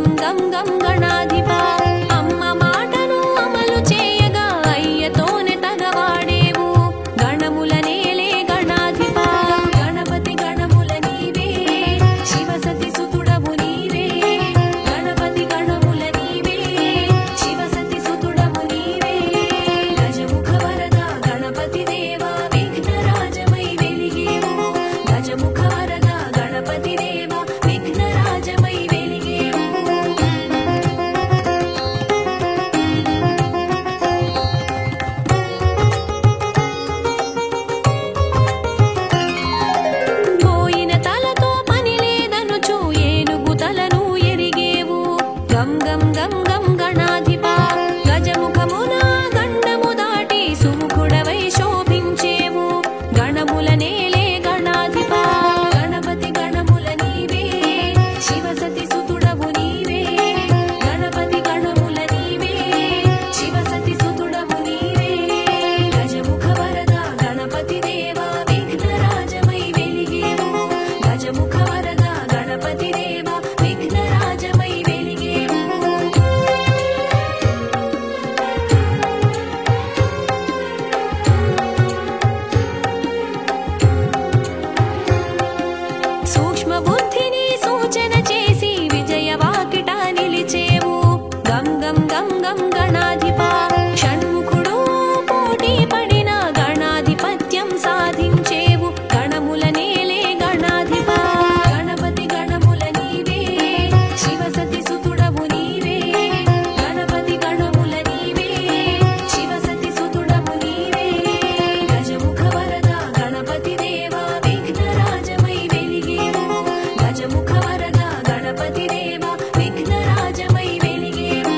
గం గం గం గణాధిపా అమ్మ మాటను అమలు చేయగా అయ్యతోనే తగవాడేవు గణముల నేలే గణాధిపా గణపతి గణముల నీవే శివసతి సుతుడవు నీవే గణపతి గణముల నీవే శివసతి సుతుడవు నీవే గజముఖ వరద గణపతి దేవా విఘ్నరాజమై వెలిగేవు గజముఖ వరద గణపతి దేవా విఘ్నరాజమై వెలిగేవు పోయిన తలతో పని లేదనుచు ఏనుగు తలను ఎరిగేవు గం గం గం గం గణాధిపా గజముఖమున గండము దాటి సుముఖుడవై శోభించేవు గణముల నేలే గణాధిపా గణపతి గణముల నీవే శివసతి సుతుడవు నీవే గణపతి గణముల నీవే శివసతి సుతుడవు నీవే గజముఖ వరద గణపతి దేవా విఘ్నరాజమై వెలిగేవు గజముఖ వరద గణపతి దేవా విఘ్నరాజమై వెలిగేవు సూక్ష్మ బుద్ధిని సూచన చేసి విజయవాకిట నిలిచేవు గం గం గం గం గణాధిపా షణ్ముఖుడు పోటీ పడిన గణాధిపత్యం సాధించేవు గణముల నేలే గణాధిపా గణపతి గణముల నీవే శివసతి సుతుడవు నీవే గణపతి గణముల నీవే శివసతి సుతుడవు నీవే గజముఖ వరద గణపతి దేవా విఘ్నరాజమై వెలిగేవు గజముఖ వరద గణపతి దేవా విఘ్నరాజమై వెలిగేవు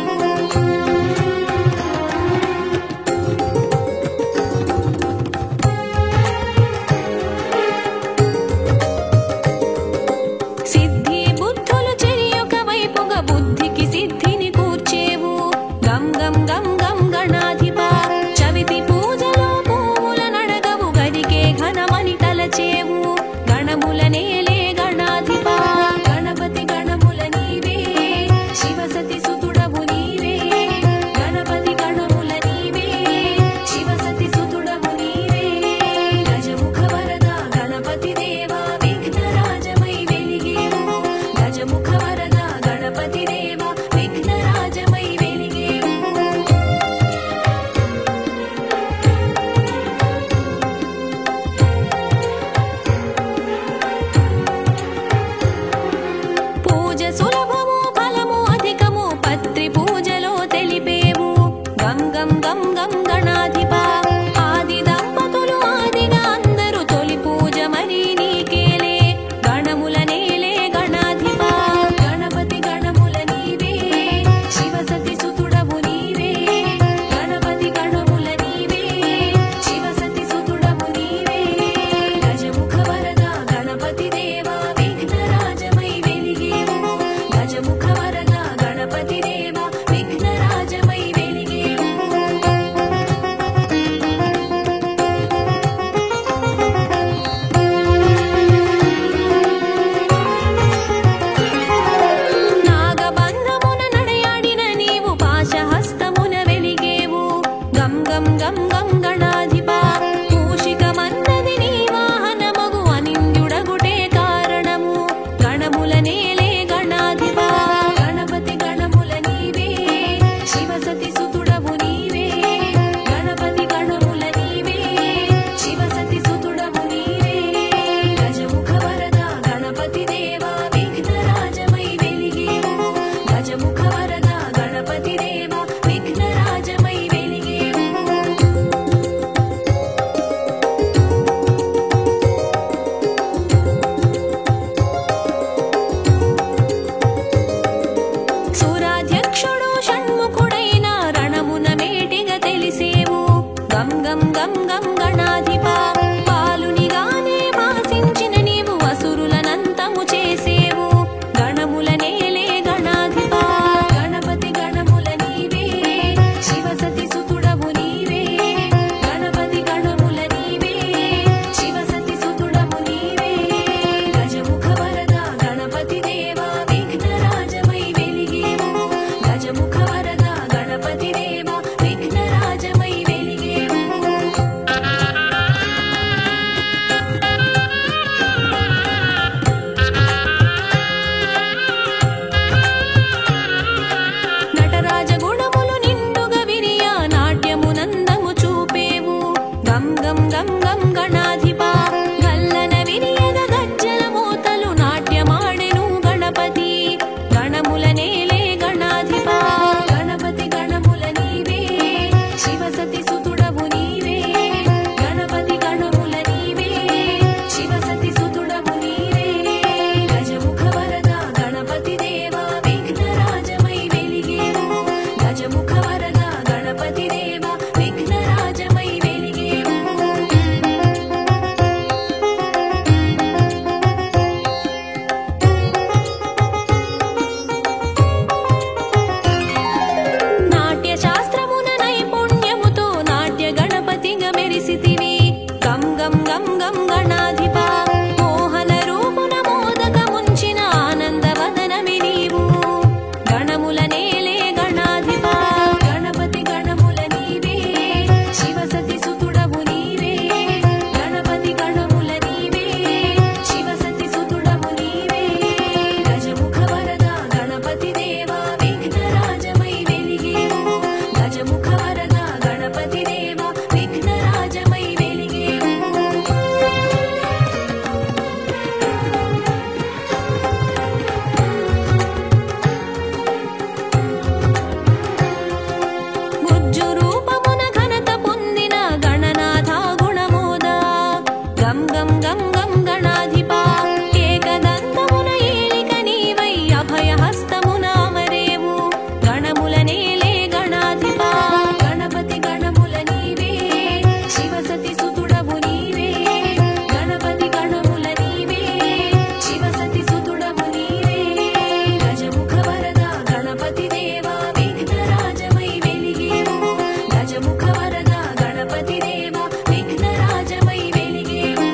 గణపతి దేవా విఘ్నరాజమై వెలిగేవు గజముఖ వరద గణపతి దేవా విఘ్నరాజమై వెలిగేవు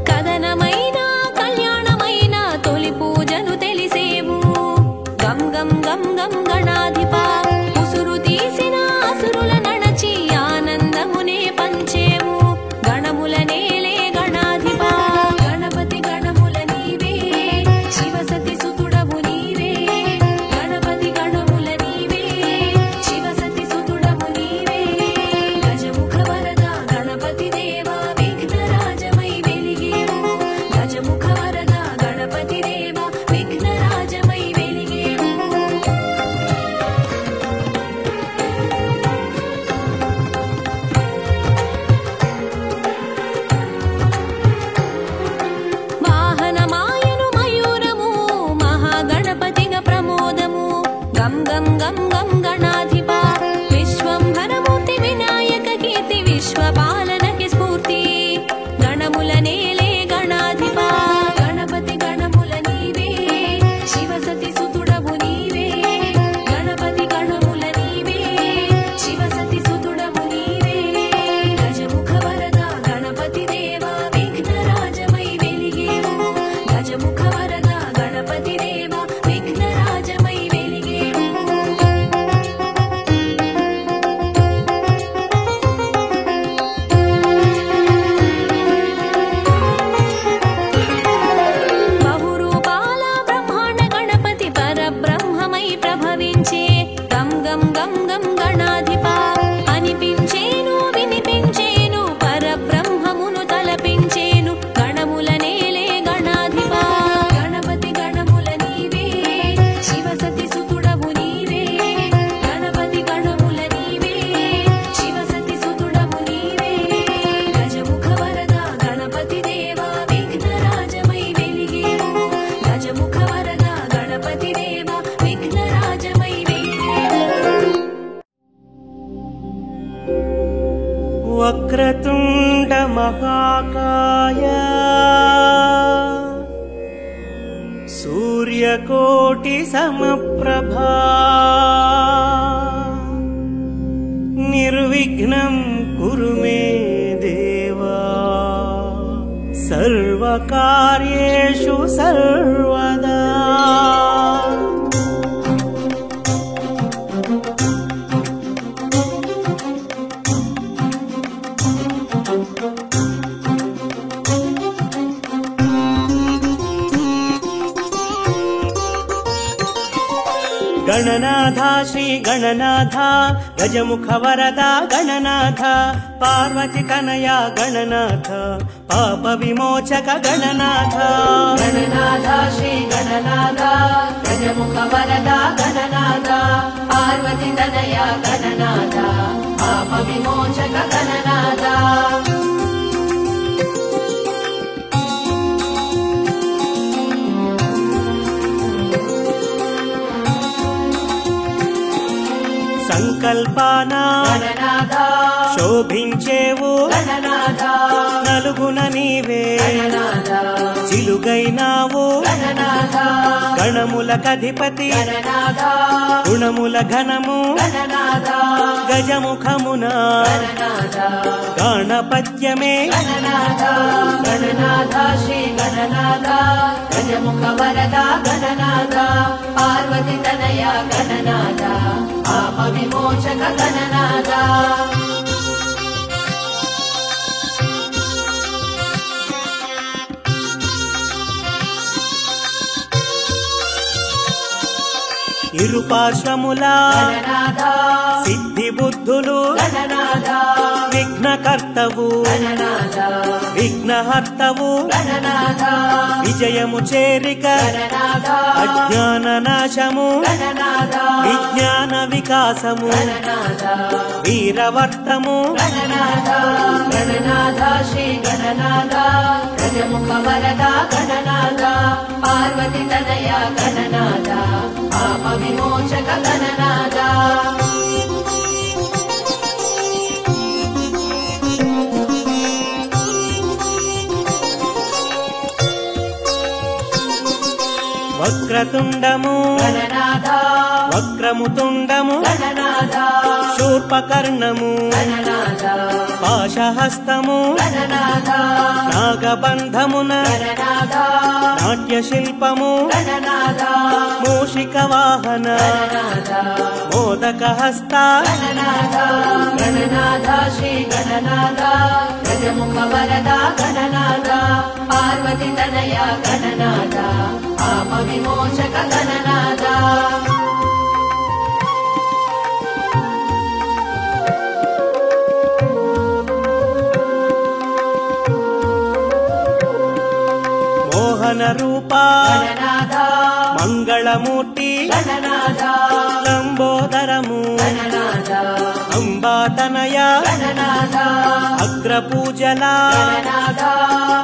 కదనమైన కళ్యాణమైన తొలి పూజను తెలిసేవు గం గం గం గం గణాధిపా ఉసురు తీసిన అసురుల నడచి ఆనందమునే పంచేవు గణముల నేలే గణాధిపా గణపతి గణముల నీవే శివసతి సుతుడవు నీవే గణపతి గణముల నీవే శివసతి సుతుడవు నీవే గజముఖ వరద గణపతి దేవా విఘ్నరాజమై వెలిగేవు గజముఖ వరద గణపతి దేవా విఘ్నరాజమై వెలిగేవు వాహనమాయను మయూరము మహాగణపతిగా ప్రమోదము గం గం గం గం గణాధిపా విశ్వంభరమూర్తి వినాయక కీర్తి విశ్వపాలనకి స్ఫూర్తి గణముల నేలే గణాధిపా గణపతి గణముల నీవే శివసతి సుతుడవు నీవే గణపతి గణముల నీవే శివసతి సుతుడవు నీవే గజముఖ వరద గణపతి దేవా విఘ్నరాజమై వెలిగేవు గజముఖ వరద గణపతి దేవా విఘ్నరాజమై వెలిగేవు బహురూపాల బ్రహ్మాండ గణపతి పరబ్రహ్మమై ప్రభవించే గం గం గం గం గణాధిపా అనిపించేను వినిపించేను పరబ్రహ్మమును తలపించేను గణముల నేలే గణాధిపా గణపతి గణముల నీవే శివసతి సుతుడవు నీవే గణపతి గణముల నీవే శివసతి సుతుడవు నీవే గజముఖ వరద గణపతి దేవా విఘ్నరాజమై వెలిగేవు గజముఖ వరద గణపతి దేవా విఘ్నరాజమై వెలిగేవు వక్రతుండ మహాకాయ సూర్యకోటి సమప్రభా నిర్విఘ్నం కురు మే దేవా సర్వకార్యేషు సర్వదా గణనాథ శ్రీ గణనాథ గజముఖ వరద గణనాథ పార్వతి తనయ గణనాథ పాప విమోచక గణనాథ గణనాథ శ్రీ గణనాథ గజముఖ వరద గణనాథ పార్వతి తనయ గణనాథ పాప విమోచక గణనాథ సంకల్పాన గణనాథ శోభించేవు గణనాథ నలుగున నీవే గణనాథ చిలుగైనావు గణనాథ గణములకధిపతి గణనాథ గుణముల ఘనము గణనాథ గజముఖమున గణనాథ గణపత్యమే గణనాథ గణనాథ శ్రీ గణనాథ గజముఖ వరద గణనాథ పార్వతి తనయ గణనాథ పాప విమోచక గణనాథ ఇరుపార్శ్వముల గణనాథ సిద్ధి బుద్ధులు గణనాథ విఘ్నకర్తవు గణనాథ విఘ్నహర్తవు గణనాథ విజయము చేరిక గణనాథ అజ్ఞాన నాశము గణనాథ విజ్ఞాన వికాసము గణనాథ వీరవర్తము గణనాథ గణనాథ శ్రీ గణనాథ గజముఖ వరద గణనాథ పార్వతి తనయ గణనాథ పాప విమోచక గణనాథ వక్రతుండము గణనాథ వక్రముతుండము గణనాథ శూర్పకర్ణము గణనాథ పాశహస్తము గణనాథ నాగబంధమున గణనాథ నాట్యశిల్పము గణనాథ మూషిక వాహన గణనాథ మోదకహస్త గణనాథ గణనాథ శ్రీ గణనాథ గజముఖ వరద గణనాథ పార్వతి తనయ గణనాథ పాప విమోచక గణనాథ మోహన రూప గణనాథ మంగళమూర్తి గణనాథ లంబోదరము గణనాథ అంబాతనయ గణనాథ అగ్రపూజల గణనాథ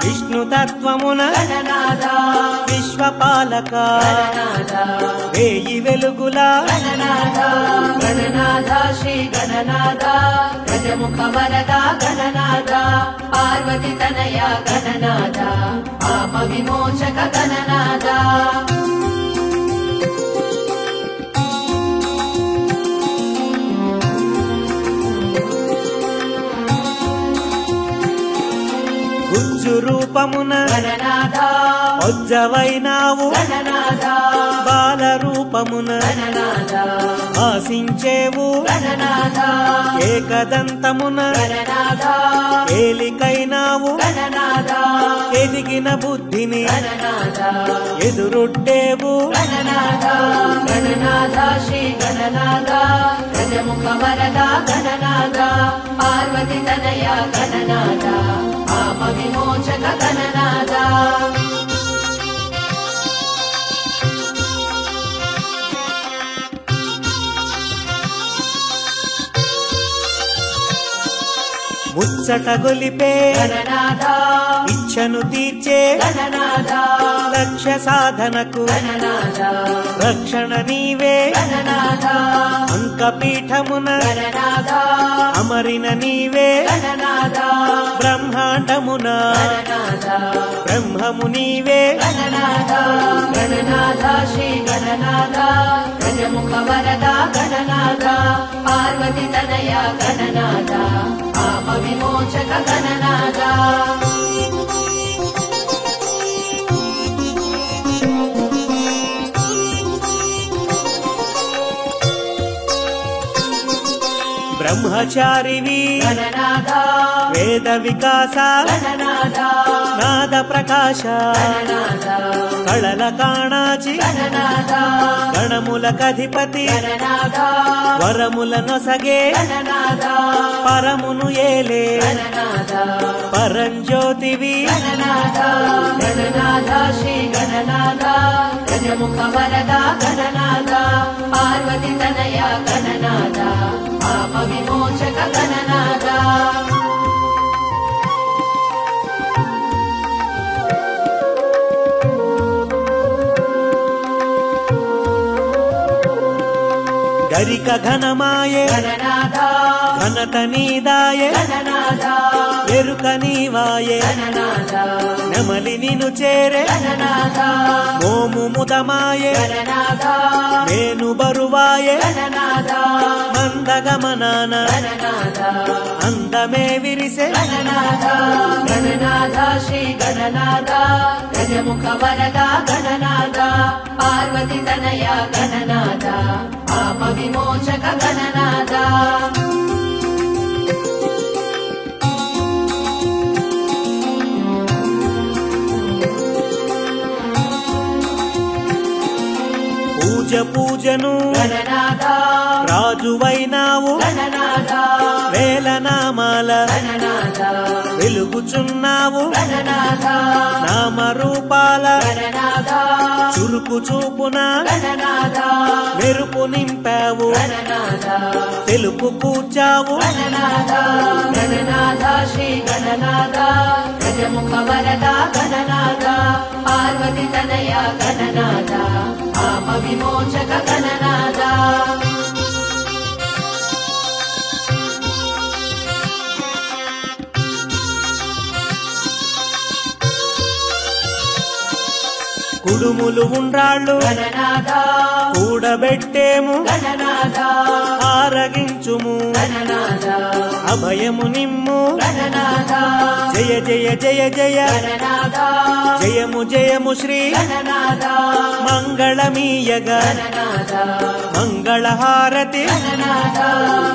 విష్ణుతత్వమున గణనాథ విశ్వపాలక గణనాథ వేయి వెలుగుల గణనాథ గణనాథ శ్రీ గణనాథ గజముఖ వరద గణనాథ పార్వతి తనయ గణనాథ పాప విమోచక గణనాథ గుజ్జు రూపమున గణనాథ ఉజ్జవైనావు గణనాథ బాల రూపమున గణనాథ ఆశించేవు గణనాథ ఏకదంతమున గణనాథ ఏలికైనావు గణనాథ ఎదిగిన బుద్ధిని గణనాథ ఎదురొడ్డేవు గణనాథ గణనాథ శ్రీ గణనాథ గజముఖ వరద గణనాథ పార్వతి తనయ గణనాథ పాప విమోచక గణనాథ ముచ్చట గొలిపే గణనాథ ఇచ్చను తీర్చే గణనాథ లక్ష్య సాధనకు గణనాథ రక్షణ నీవే గణనాథ అంకపీఠమున గణనాథ అమరిన నీవే గణనాథ బ్రహ్మాండమున గణనాథ బ్రహ్మము నీవే గణనాథ గణనాథ శ్రీ గణనాథ గజముఖ వరద గణనాథ పార్వతి తనయ గణనాథ పాప విమోచక గణనాథ బ్రహ్మచారివి గణనాథ వేద వికాస గణనాథ నాద ప్రకాశ గణనాథ కళల కాణాచి గణనాథ గణములకధిపతి గణనాథ వరముల నొసగే గణనాథ పరమును ఏలే గణనాథ పరంజ్యోతివి గణనాథ గణనాథ శ్రీ గణనాథ గజముఖ వరద గణనాథ పార్వతి తనయ గణనాథ పాప విమోచక గణనాథ గరిక ఘనమాయే గణనాథ ఘనత నీదాయే గణనాథ ఎరుక నీవాయే గణనాథ నెమలి నిను చేరే గణనాథ మోము ముదమాయే గణనాథ నేను బరువాయే గణనాథ మందగమనాన గణనాథ అందమే విరిసే గణనాథ గణనాథ శ్రీ గణనాథ గజముఖ వరద గణనాథ పార్వతి తనయ గణనాథ పాప విమోచక గణనాథ పూజను గణనాథ రాజువైనావు గణనాథ వేల నామాల గణనాథ వెలుగుచున్నావు గణనాథ నామరూపాల గణనాథ చురుకు చూపున గణనాథ మెరుపు నింపావు గణనాథ తెలుపు కూర్చావు గణనాథ గణనాథ శ్రీ గణనాథ గజముఖ వరద గణనాథ పార్వతి తనయ గణనాథ పాప విమోచక గణనాథ కుడుములు ఉండ్రాళ్ళు గణనాథ కూడబెట్టేము గణనాథ ఆరగించుము గణనాథ అభయము నిమ్ము గణనాథ జయ జయ జయ జయ గణనాథ జయము జయము శ్రీ గణనాథ మంగళమీయగ గణనాథ మంగళహారతి గణనాథ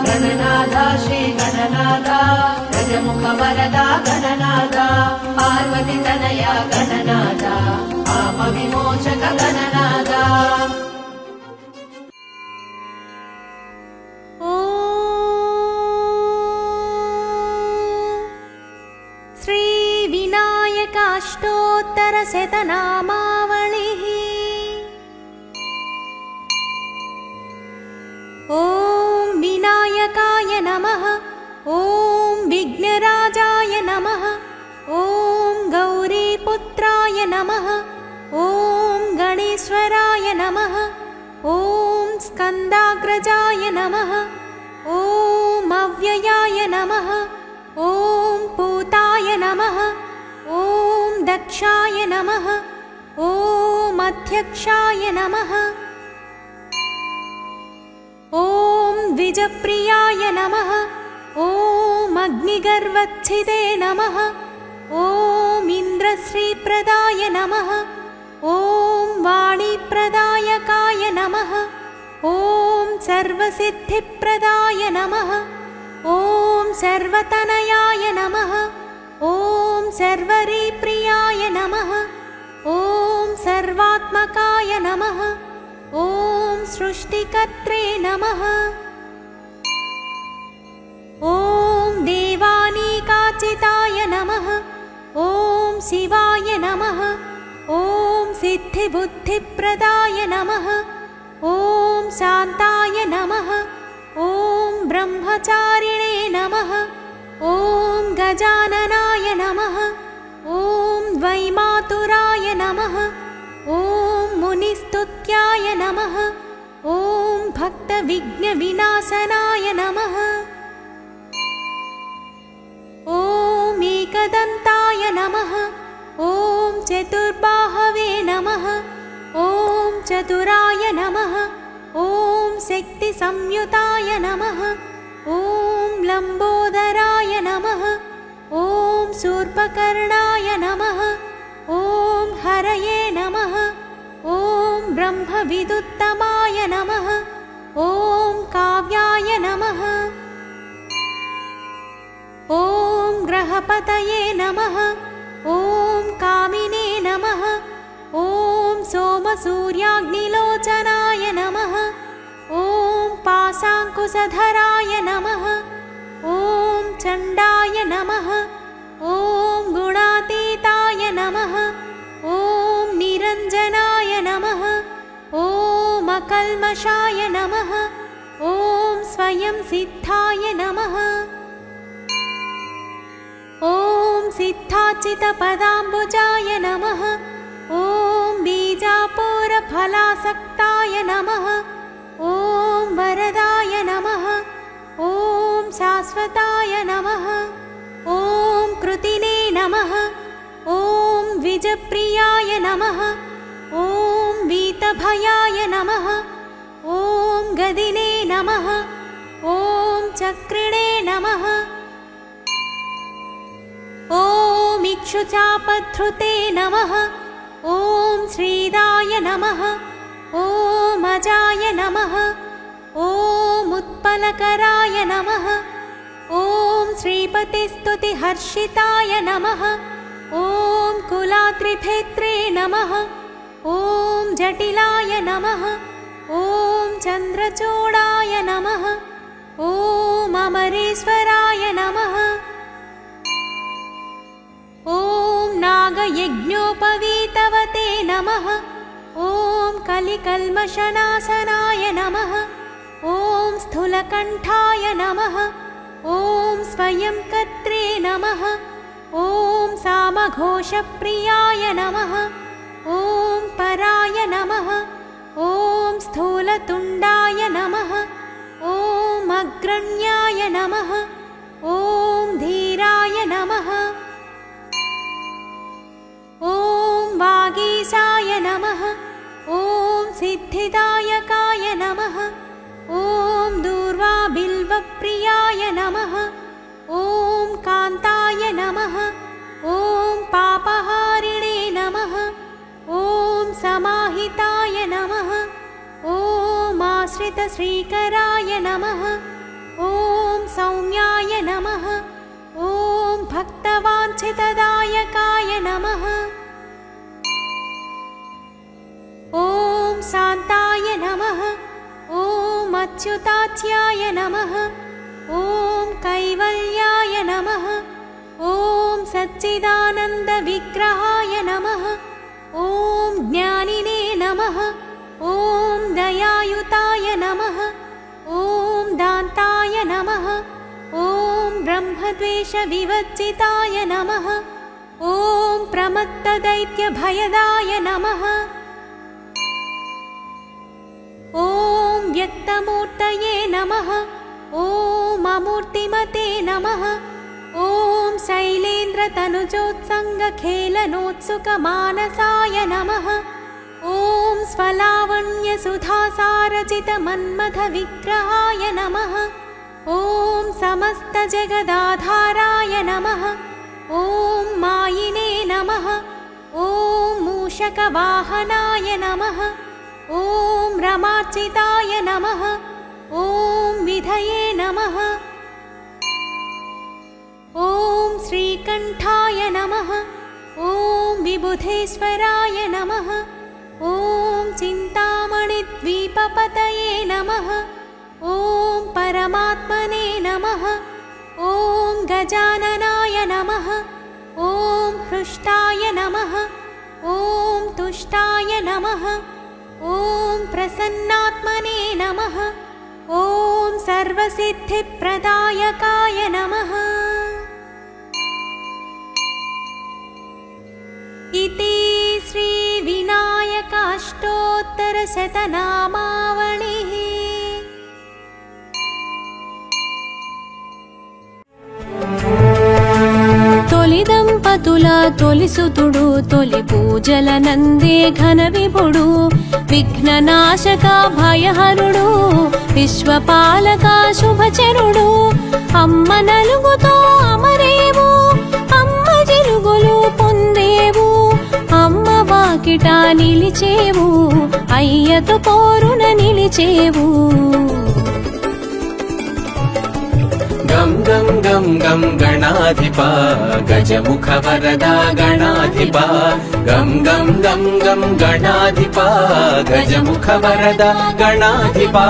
గణనాథ శ్రీ గణనాథ గజముఖ వరద గణనాథ పార్వతి తనయ గణనాథ పాప విమోచక గణనాథ శ్రీ వినాయకాష్టోత్తర శతనామావళిః ఓం వినాయకాయ నమః ఓం విఘ్నరాజాయ నమః ఓం గౌరీపుత్రాయ నమః ఓం గణేశ్వరాయ నమః ఓం స్కందాగ్రజాయ నమః ఓం అవ్యయాయ నమః ఓం పూతాయ నమః ఓం దక్షాయ నమః ఓం అధ్యక్షాయ నమః ఓం ద్విజప్రియాయ నమః ఓం అగ్నిగర్వచ్ఛిదే నమః ఓం ఇంద్రశ్రీప్రదాయ నమః ఓం వాణీప్రదాయకాయ నమః ఓం సర్వసిద్ధిప్రదాయ నమః ఓం సర్వతనయాయ నమః ఓం సర్వరీప్రియాయ నమః ఓం సర్వాత్మకాయ నమః ఓం సృష్టికర్త్రే నమః ఓం దేవానీకాచితాయ నమః ఓం శివాయ నమః ఓం సిద్ధిబుద్ధిప్రదాయ నమః ఓం శాంతాయ నమః ఓం బ్రహ్మచారిణే నమః ఓం గజాననాయ నమః ఓం ద్వైమాతురాయ నమః ఓం మునిస్తుత్యాయ నమః ఓం భక్తవిఘ్నవినాశనాయ నమః ఓం ఏకదంతాయ నమః ఓం చతుర్బాహవే నమః ఓం చతురాయ నమః ఓం శక్తి సంయుతాయ నమః ఓం లంబోదరాయ నమః ఓం శూర్పకర్ణాయ నమః ఓం హరయే నమః ఓం బ్రహ్మవిదుత్తమాయ నమః ఓం కావ్యాయ నమః ఓం గ్రహపతయే నమః ఓం కామినే నమః ఓం సోమసూర్యాగ్నిలోచనాయ నమః ఓం పాశాంకుశధరాయ నమః ఓం చండాయ నమః ఓం గుణాతీతాయ నమః ఓం నిరంజనాయ నమః ఓం అకల్మషాయ నమః ఓం స్వయం సిద్ధాయ నమః ఓం సిద్ధాచితపదాంబుజాయ నమః ఓం బీజాపూరఫలాసక్తాయ నమః ఓం వరదాయ నమః ఓం శాశ్వతాయ నమః ఓం కృతినే నమః ఓం ద్విజప్రియాయ నమః ఓం వీతభయాయ నమః ఓం గదినే నమః ఓం చక్రిణే నమః ఓం ఇక్షుచాపధృతే నమః ఓం శ్రీదాయ నమః ఓం అజాయ నమః ఓం ఉత్పలకరాయ నమః ఓం శ్రీపతిస్తుతిహర్షితాయ నమః ఓం కులాత్రిభేత్రే నమః ఓం జటిలాయ నమః ఓం చంద్రచూడాయ నమః ఓం అమరేశ్వరాయ నమః ఓం నాగయజ్ఞోపవీతవతే నమః ఓం కలికల్మషనాశనాయ నమః ఓం స్థూలకంఠాయ నమః ఓం స్వయం కర్త్రే నమః ఓం సామఘోషప్రియాయ నమః ఓం పరాయ నమః ఓం స్థూలతుండాయ నమః ఓం అగ్రణ్యాయ నమః ఓం ధీరాయ నమః ఓం వాగీశాయ నమః सिद्धिदायकाय नमः। ॐ दूर्वाबिल्वप्रियाय नमः। ॐ कान्ताय नमः। ॐ पापहारिणे नमः। ॐ समाहिताय नमः। ॐ आश्रितश्रीकराय नमः। ॐ सौम्याय नमः। ॐ भक्तवाञ्छितदायकाय नमः। ॐ शान्ताय नमः। ॐ अच्युताच्याय नमः। ॐ कैवल्याय नमः। ॐ सच्चिदानन्दविग्रहाय नमः। ॐ ज्ञानिने नमः। ॐ दयायुताय नमः। ॐ दान्ताय नमः। ॐ ब्रह्मद्वेषविवर्जिताय नमः। ॐ प्रमत्तदैत्यभयदाय नमः। ॐ व्यक्तमूर्तये नमः। ॐ अमूर्तिमते नमः। ॐ शैलेन्द्रतनुजोत्सङ्गखेलनोत्सुकमानसाय नमः। ॐ स्वलावण्यसुधासारजितमन्मथविग्रहाय नमः। ॐ समस्तजगदाधाराय नमः। ॐ मायिने नमः। ॐ मूषकवाहनाय नमः। ॐ रमार्चिताय नमः। ॐ विधये नमः। ॐ श्रीकण्ठाय नमः। ॐ विबुधेश्वराय नमः। ॐ चिन्तामणिद्वीपपतये नमः। ॐ परमात्मने नमः। ॐ गजाननाय नमः। ॐ हृष्टाय नमः। ॐ तुष्टाय नमः। ॐ प्रसन्नात्मने नमः। ॐ सर्वसिद्धिप्रदायकाय नमः। इति श्रीविनायकाष्टोत्तरशतनामावलिः। తొలి దంపతుల తొలిసుతుడు తొలి పూజల నందే ఘన విభుడు విఘ్ననాశక భయహరుడు విశ్వపాలక శుభచరుడు అమ్మ నలుగుతో అమరేవు అమ్మ జిలుగులు పొందేవు అమ్మ వాకిట నిలిచేవు అయ్యతో పోరున నిలిచేవు गम गम गम गम गणाधिपा गजमुख वरदा गणाधिपा गम गम गम गम गणाधिपा गजमुख वरदा गणाधिपा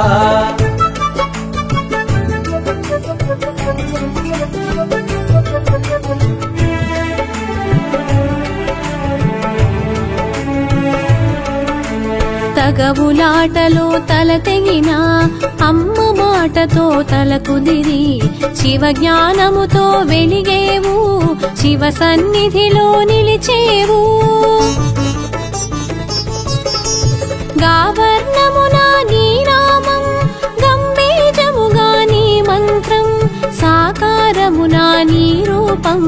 తగవులాటలో తల తెగిన అమ్మ మాటతో తల కుదిరి శివ జ్ఞానముతో వెలిగేవు శివ సన్నిధిలో నిలిచేవు గావర్ణమున నీ నామం గంభీరముగా నీ మంత్రం సాకారమున నీ రూపం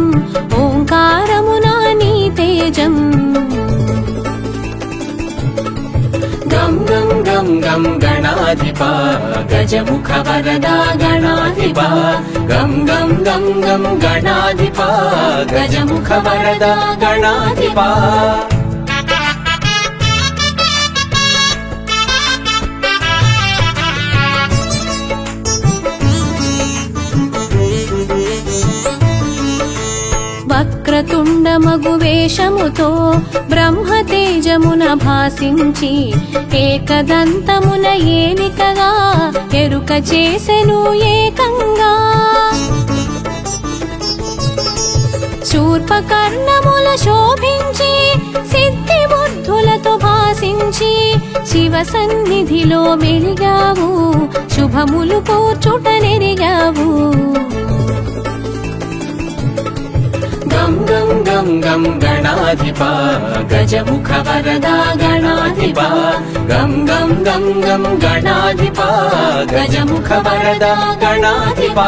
ఓంకారమున నీ తేజం गम गम गम गम गणाधिपा गजमुख वरदा गणाधिपा गम गम गम गम गणाधिपा गजमुख वरदा गणाधिपा వక్రతుండమగు వేషముతో బ్రహ్మతేజమున భాసించి ఏకదంతమున ఏలికగా ఎరుక చేసెను ఏకంగా శూర్పకర్ణముల శోభించి సిద్ధి బుద్ధులతో భాసించి శివ సన్నిధిలో మెలిగావు శుభములు కూర్చుట నెరిగావు गम गम गम गम गणाधिपा गजमुख वरदा गणाधिपा गम गम गम गम गणाधिपा गजमुख वरदा गणाधिपा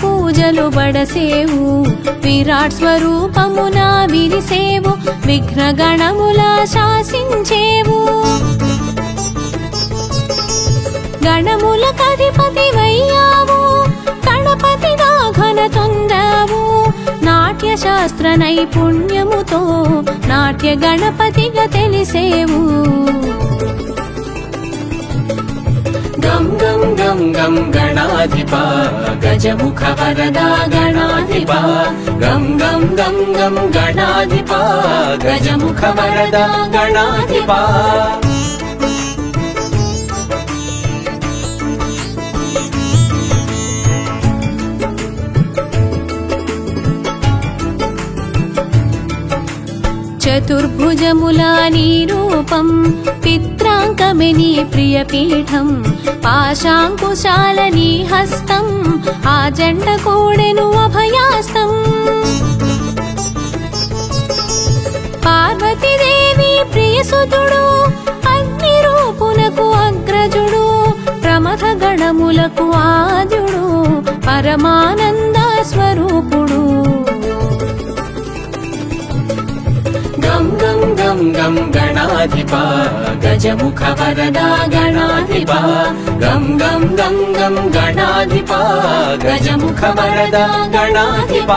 పూజలు బడసేవు విరాట్ స్వరూపమున విరిసేవు విఘ్న గణముల శాసించేవు గణముల కధిపతి వయ్యావు గణపతిగా ఘన తొందావు నాట్య శాస్త్ర నైపుణ్యముతో నాట్య గణపతిగా తెలిసేవు గం గం గం గం గణాధిప గజముఖ వరదా గణాధిప గం గం గం గం గణాధిప గజముఖ వరదా గణాధిప చతుర్భుజములా నీ రూపం పిత్రాంకమే నీ ప్రియపీఠం పాశాంకుశాల నీ హస్తం ఆ జంట కోడెను అభయాస్తం పార్వతీదేవి ప్రియసుతుడు అగ్ని రూపునకు అగ్రజుడు ప్రమథ గణములకు ఆద్యుడు పరమానంద స్వరూపుడు గం గం గం గం గణాధిప గజముఖ వరదా గణాధిప గం గం గం గం గణాధిప గజముఖ వరదా గణాధిప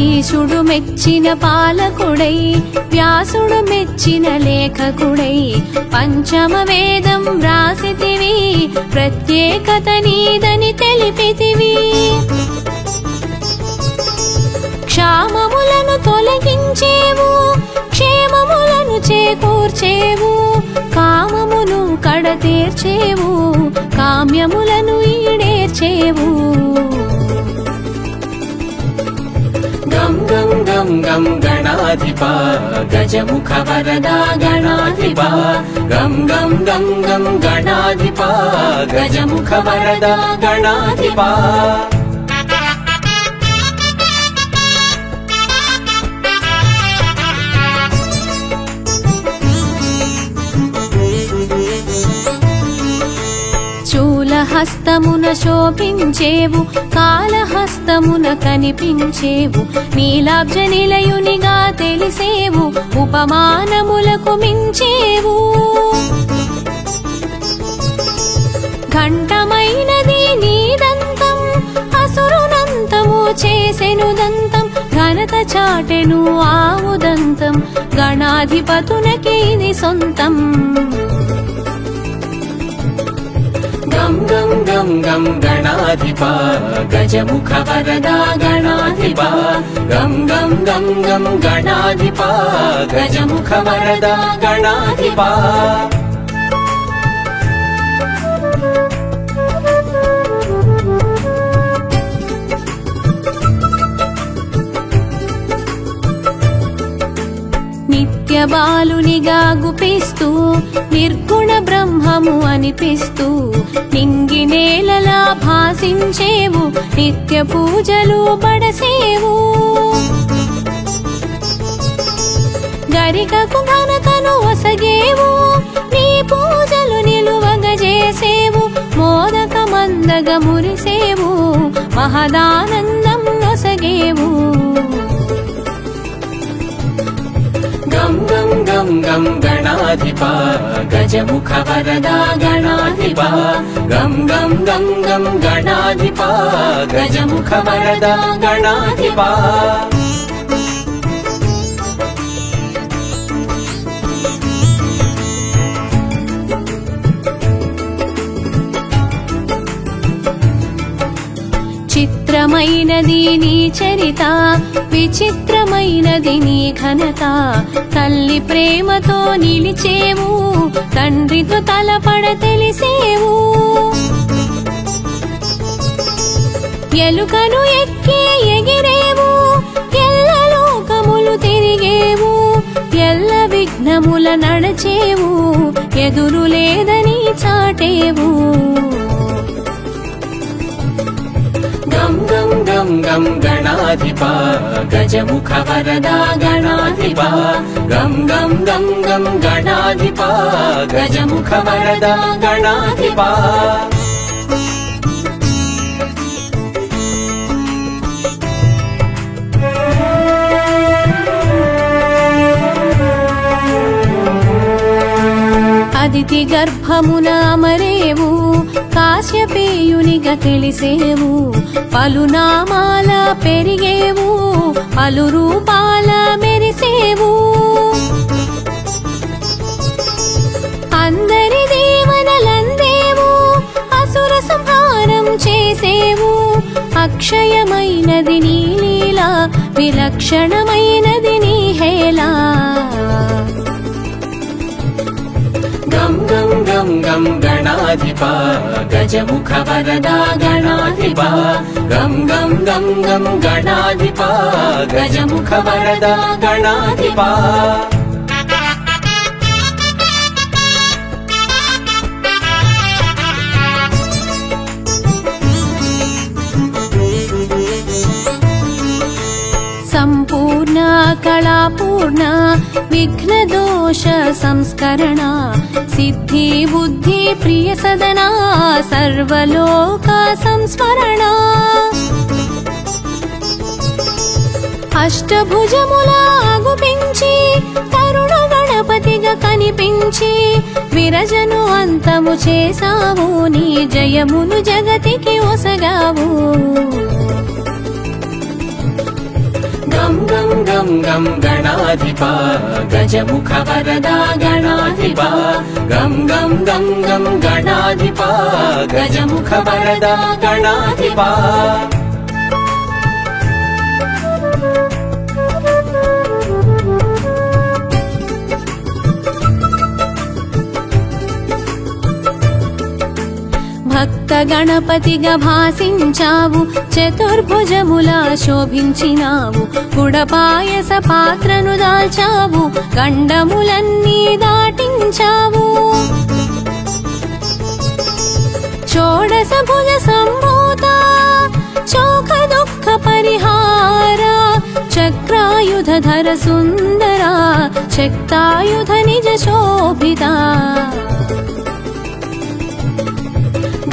ఈశుడు మెచ్చిన పాలకుడై వ్యాసుడు మెచ్చిన లేఖకుడై పంచమ వేదం వ్రాసితివి ప్రత్యేకత నీదని తెలిపితివి క్షామములను తొలగించేవు క్షేమములను చేకూర్చేవు కామమును కడతీర్చేవు కామ్యములను ఈడేర్చేవు గం గం గం గం గణాధిప గజముఖ వరదా గణాధిప గం గం గం గం గణాధిప గజముఖ వరదా గణాధిప హస్తమున శోభించేవు కాళహస్తమున కనిపించేవు నీలాబ్జ నిలయునిగా తెలిసేవు ఉపమానములకు మించేవు ఘంటమైనది నీదంతం అసురునంతము చేసెను దంతం ఘనత చాటెను ఆవుదంతం గణాధిపతునకి ఇది సొంతం గం గం గం గం గణాధిప గజముఖ వరదా గణాధిప గం గం గం గం గణాధిప గజముఖ వరదా గణాధిప నిత్య బాలునిగా గుపిస్తూ నిర్గుణ బ్రహ్మము అనిపిస్తూ నింగి నేలలా భాసించేవు నిత్య పూజలు బడసేవు గరికకు ఘనతను వసగేవు నీ పూజలు నిలువగజేసేవు మోదక మందగ మురిసేవు మహదానందం నొసగేవు గం గం గం గం గణాధిప గజముఖ వరదా గణాధిప గం గం గం గం గణాధిప గజముఖ వరదా గణాధిప చిత్రమైనది నీ చరిత విచిత్రమైనది నీ ఘనత తల్లి ప్రేమతో నిలిచేవు తండ్రితో తలపడ తెలిసేవు ఎలుకను ఎక్కి ఎగిరేవు ఎల్ల లోకములు తిరిగేవు ఎల్ల విఘ్నముల నడచేవు ఎదురు లేదని చాటేవు గం गं गं गं गं गणाधिपा गजमुख वरदा गणाधिपा गं गं गं गं गणाधिपा गजमुख वरदा गणाधिपा అదితి గర్భమున అమరేవు కాశ్యపేయునిగా తెలిసేవు పలు నామాల పెరిగేవు పలు రూపాల మెరిసేవు అందరి దేవనలందేవు అసుర సంహారం చేసేవు అక్షయమైనది నీ లీలా విలక్షణమైనది నీ హేళా गं गं गं गं गणाधिपा गजमुख वरदा गणाधिपा गं गं गं गं गणाधिपा गजमुख वरदा गणाधिपा సంపూర్ణ కళాపూర్ణ విఘ్నదోష సంస్కరణ సిద్ధి బుద్ధి ప్రియ సదనా సర్వలోక సంస్మరణ అష్టభుజముల ఆగుపించి తరుణ గణపతిగా కనిపించి విరజను అంతము చేసావు నీ జయమును జగతికి ఒసగావు गं गं गं गं गणाधिपा गजमुख वरदा गणाधिपा गं गं गं गं गणाधिपा गजमुख वरदा गणाधिपा భక్త గణపతిగా భాసించావు చతుర్భుజములా శోభించినావు గుడపాయస పాత్రను దాల్చావు గండములన్నీ దాటించావు షోడశ భుజ సంభూత చోఖ దుఃఖ పరిహార చక్రాయుధర సుందర శక్తాయుధ నిజ శోభిత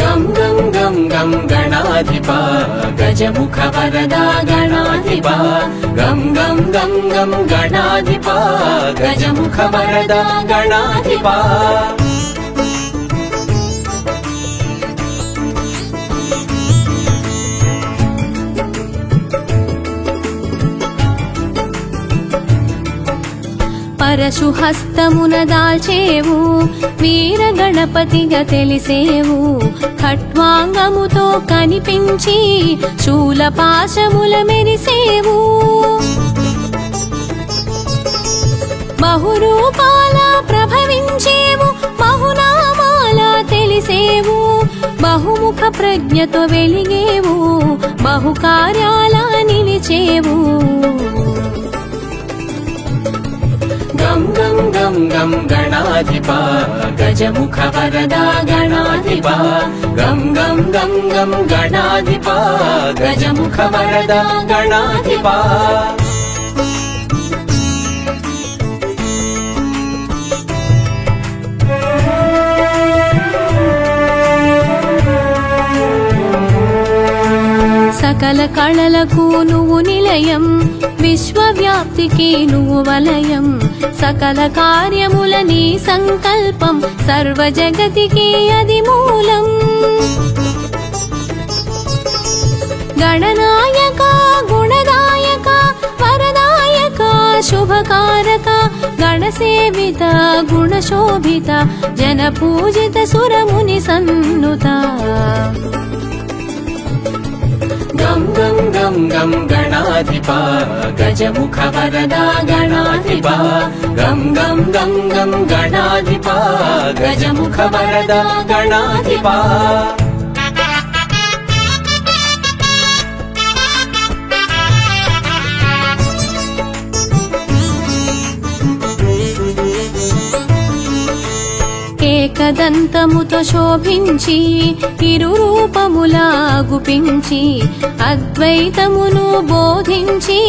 गं गं गं गं गणाधिपा गजमुख वरदा गणाधिपा गं गं गं गं गणाधिपा गजमुख वरदा गणाधिपा పరశు హస్తమున దాల్చేవు వీర గణపతిగా తెలిసేవు ఖట్వాంగముతో కనిపించి శూలపాశముల మెరిసేవు బహురూపాల ప్రభవించేవు బహునామాల తెలిసేవు బహుముఖ ప్రజ్ఞతో వెలిగేవు బహుకార్యాల నిలిచేవు गं गं गं गं गणाधिपा गजमुख वरदा गणाधिपा गं गं गं गं गणाधिपा गजमुख वरदा गणाधिपा సకల కళలకు నువ్వు నిలయం విశ్వవ్యాప్తికి నువ్వు వలయం సకల కార్యముల నీ సంకల్పం సర్వ జగతికి అది మూలం గణనాయక గుణదాయక వరదాయక శుభకారక గణసేవిత గుణశోభిత జన పూజిత సురముని సన్నుత गं गं गं गं गणाधिपा गजमुख वरदा गणाधिपा गं गं गं गं गणाधिपा गजमुख वरदा गणाधिपा ఏకదంతముతో శోభించి ఇరు రూపములా గుపించి అద్వైతమును బోధించి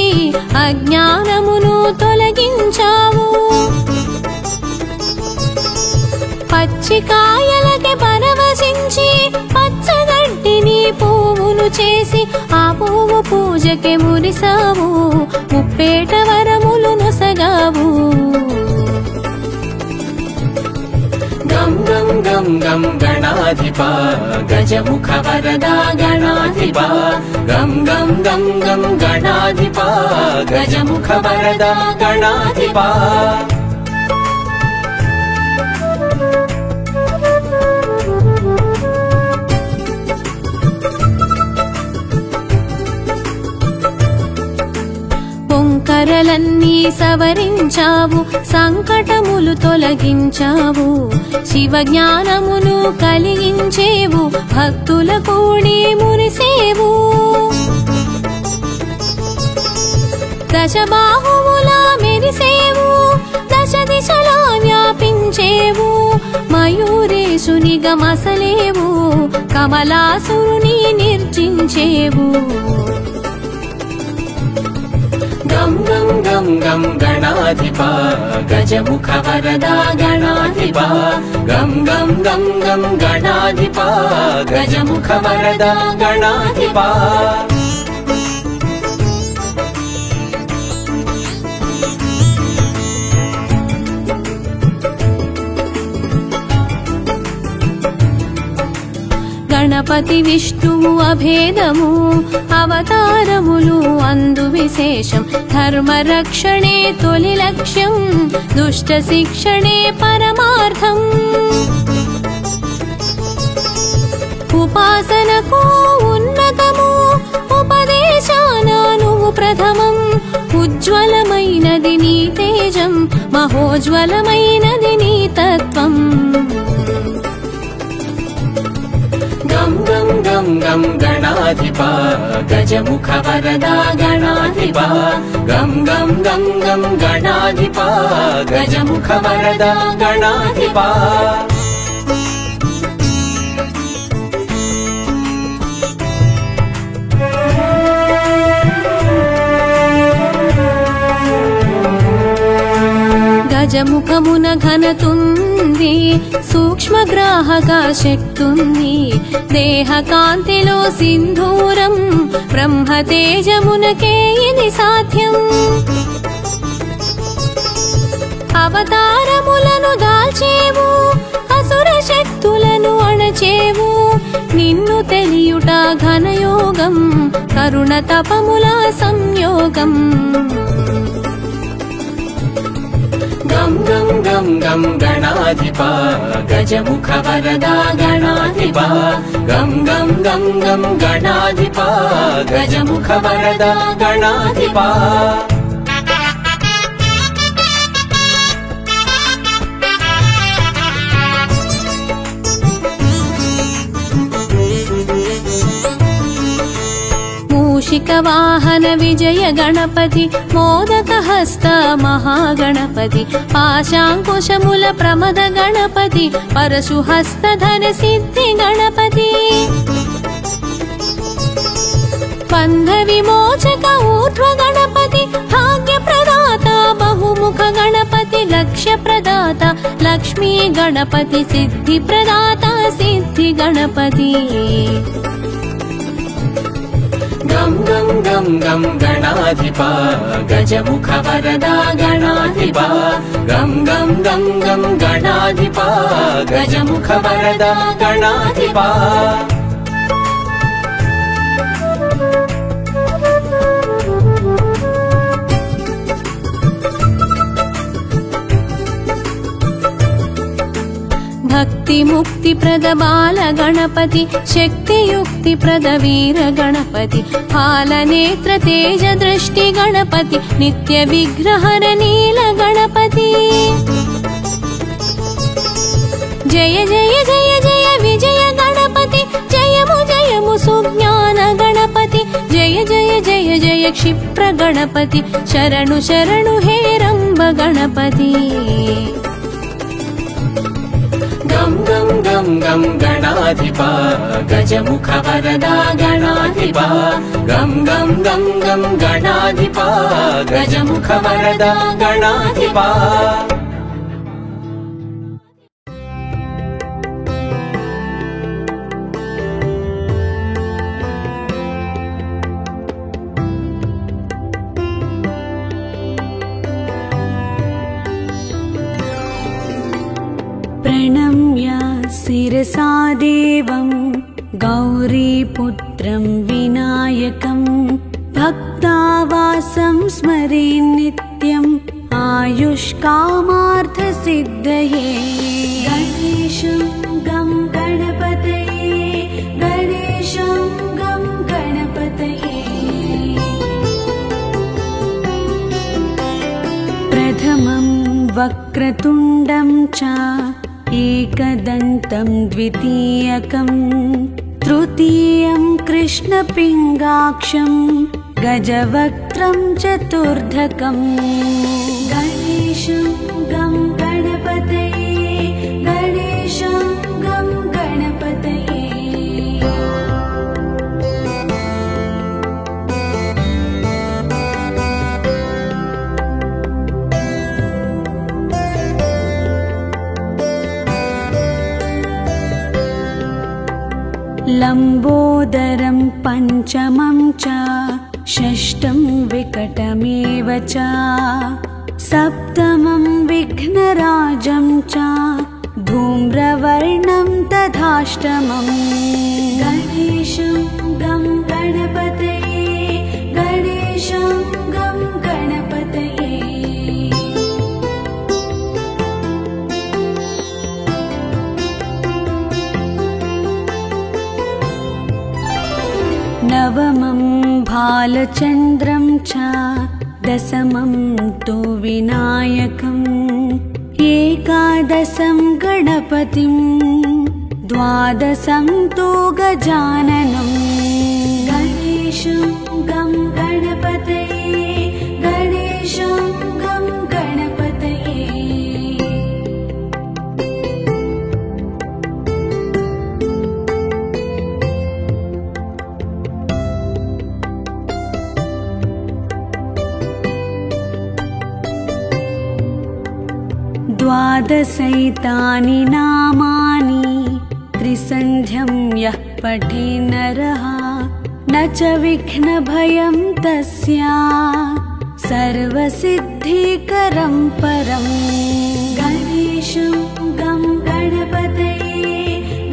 అజ్ఞానమును తొలగించావు. పచ్చికాయలకి పరవశించి పచ్చగడ్డిని పువ్వును చేసి ఆ పువ్వు పూజకి మురిసావు. ముప్పేట వరములు నొసగావు. గం గం గం గం గణాధిప గజముఖ వరదా గణాధిప గం గం గం గం గణాధిప గజముఖ వరదా గణాధిప. పొంకరలన్నీ సవరించావు. సంకటములు తొలగించావు. శివ జ్ఞానమును కలిగించేవు. భక్తుల కూడి మురిసేవు. దశబాహువులా మెరిసేవు. దశ దిశలా వ్యాపించేవు. మయూరేశునిగా మసలేవు. కమలాసురుని నిర్జించేవు. గం గం గం గం గణాధిప గజముఖ వరదా గణాధిప గం గం గం గం గణాధిప గజముఖ వరదా గణాధిప. గణపతి విష్ణువు అభేదము అవతారములు అందు విశేషం. ధర్మరక్షణే తొలి లక్ష్యం. దుష్ట శిక్షణే పరమార్థం. ఉపాసనకు ఉన్నతము ఉపదేశాన నువ్వు ప్రథమం. ఉజ్వలమైనది నీ తేజం. మహోజ్వలమైనది నీ తత్వం. గం గం గం గం గణాధిప గజముఖ వరదా గణాధిప గం గం గం గం గణాధిప గజముఖ వరదా గణాధిప. గజముఖమున ఘనతుంది. సూక్ష్మగ్రాహక శక్తుంది. దేహ కాంతిలో సింధూరం. బ్రహ్మతేజమునకే ఇది సాధ్యం. అవతారములను దాల్చేవు. అసుర శక్తులను అణచేవు. నిన్ను తెలియుట ఘనయోగం. కరుణ తపముల సంయోగం. గం గం గం గం గణాధిప గజముఖ వరదా గణాధిప గం గం గం గం గణాధిప గజముఖ వరదా గణాధిప. మూషిక వాహన విజయ గణపతి. మోదక హస్త మహాగణపతి. పాశాంకుశముల ప్రమద గణపతి. పరశు హస్త ధన సిద్ధి గణపతి. బంధ విమోచక ఊర్ధ్వ గణపతి. భాగ్య ప్రదాత బహుముఖ గణపతి. లక్ష్య ప్రదాత లక్ష్మీ గణపతి. సిద్ధి ప్రదాత సిద్ధి గణపతి. గం గం గం గం గణాధిప గజముఖ వరదా గణాధిప గం గం గం గం గణాధిప గజముఖ వరదా గణాధిప. భక్తి ముక్తి ప్రద బాల గణపతి. శక్తి యుక్తి ప్రద వీర గణపతి. పాలనేత్ర తేజ దృష్టి గణపతి. నిత్య విగ్రహర నీల గణపతి. జయ జయ జయ జయ విజయ గణపతి. జయము జయము సుజ్ఞాన గణపతి. జయ జయ జయ జయ క్షిప్ర గణపతి. శరణు శరణు హే రంభ గణపతి. గం गं गणाधिपा गजमुखवरदा गणाधिपा गं गं गं गं गणाधिपा गजमुखवरदा गणाधिपा प्रणम्य शिरसा देवं गौरीपुत्रं विनायकं भक्तावासं स्मरे नित्यम् आयुष्कामार्थसिद्धये गणेशं गं गणपतये गणेशं गं गणपतये प्रथमं वक्रतुण्डं च एकदन्तं द्वितीयकं तृतीयं कृष्णपिङ्गाक्षं गजवक्त्रं चतुर्धकम् गणेशं गं गणपतये गणेशं गं गणपतये लम्बोदरं पञ्चमं च षष्ठं विकटमेव च सप्तमं विघ्नराजं च धूम्रवर्णं तथाष्टमम् गणेशं गं गणपतये गणेशं गं गणपतये नवमं भालचन्द्रं च दशमं तु विनायकम् एकादशं गणपतिं द्वादशं तु गजाननम् गणेशं गं गणपतये गणेशं गं गणपतये द्वादशैतानि नामानि त्रिसन्ध्यं यः पठे नरः न च विघ्नभयं तस्य सर्वसिद्धिकरं परम् गणेशं गं गणपतये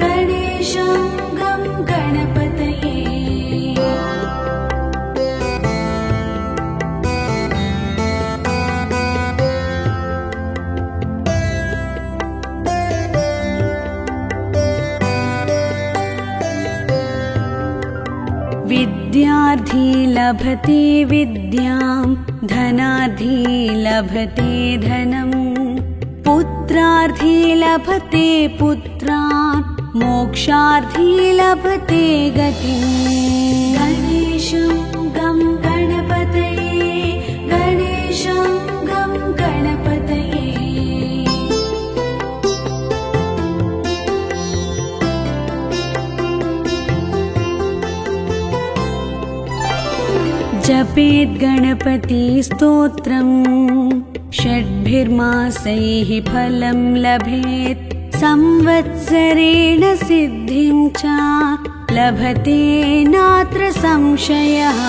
गणेशं गं गणपतये विद्यार्थी लभते विद्यां धनार्थी लभते धनं पुत्रार्थी लभते पुत्रान् मोक्षार्थी लभते गतिम् गणेशं गं गणपतये गणेशं गं गणपतये जपेत् गणपति स्तोत्रं षड्भिर्मासैः फलं लभेत् संवत्सरेण सिद्धिं च लभते नात्र संशयः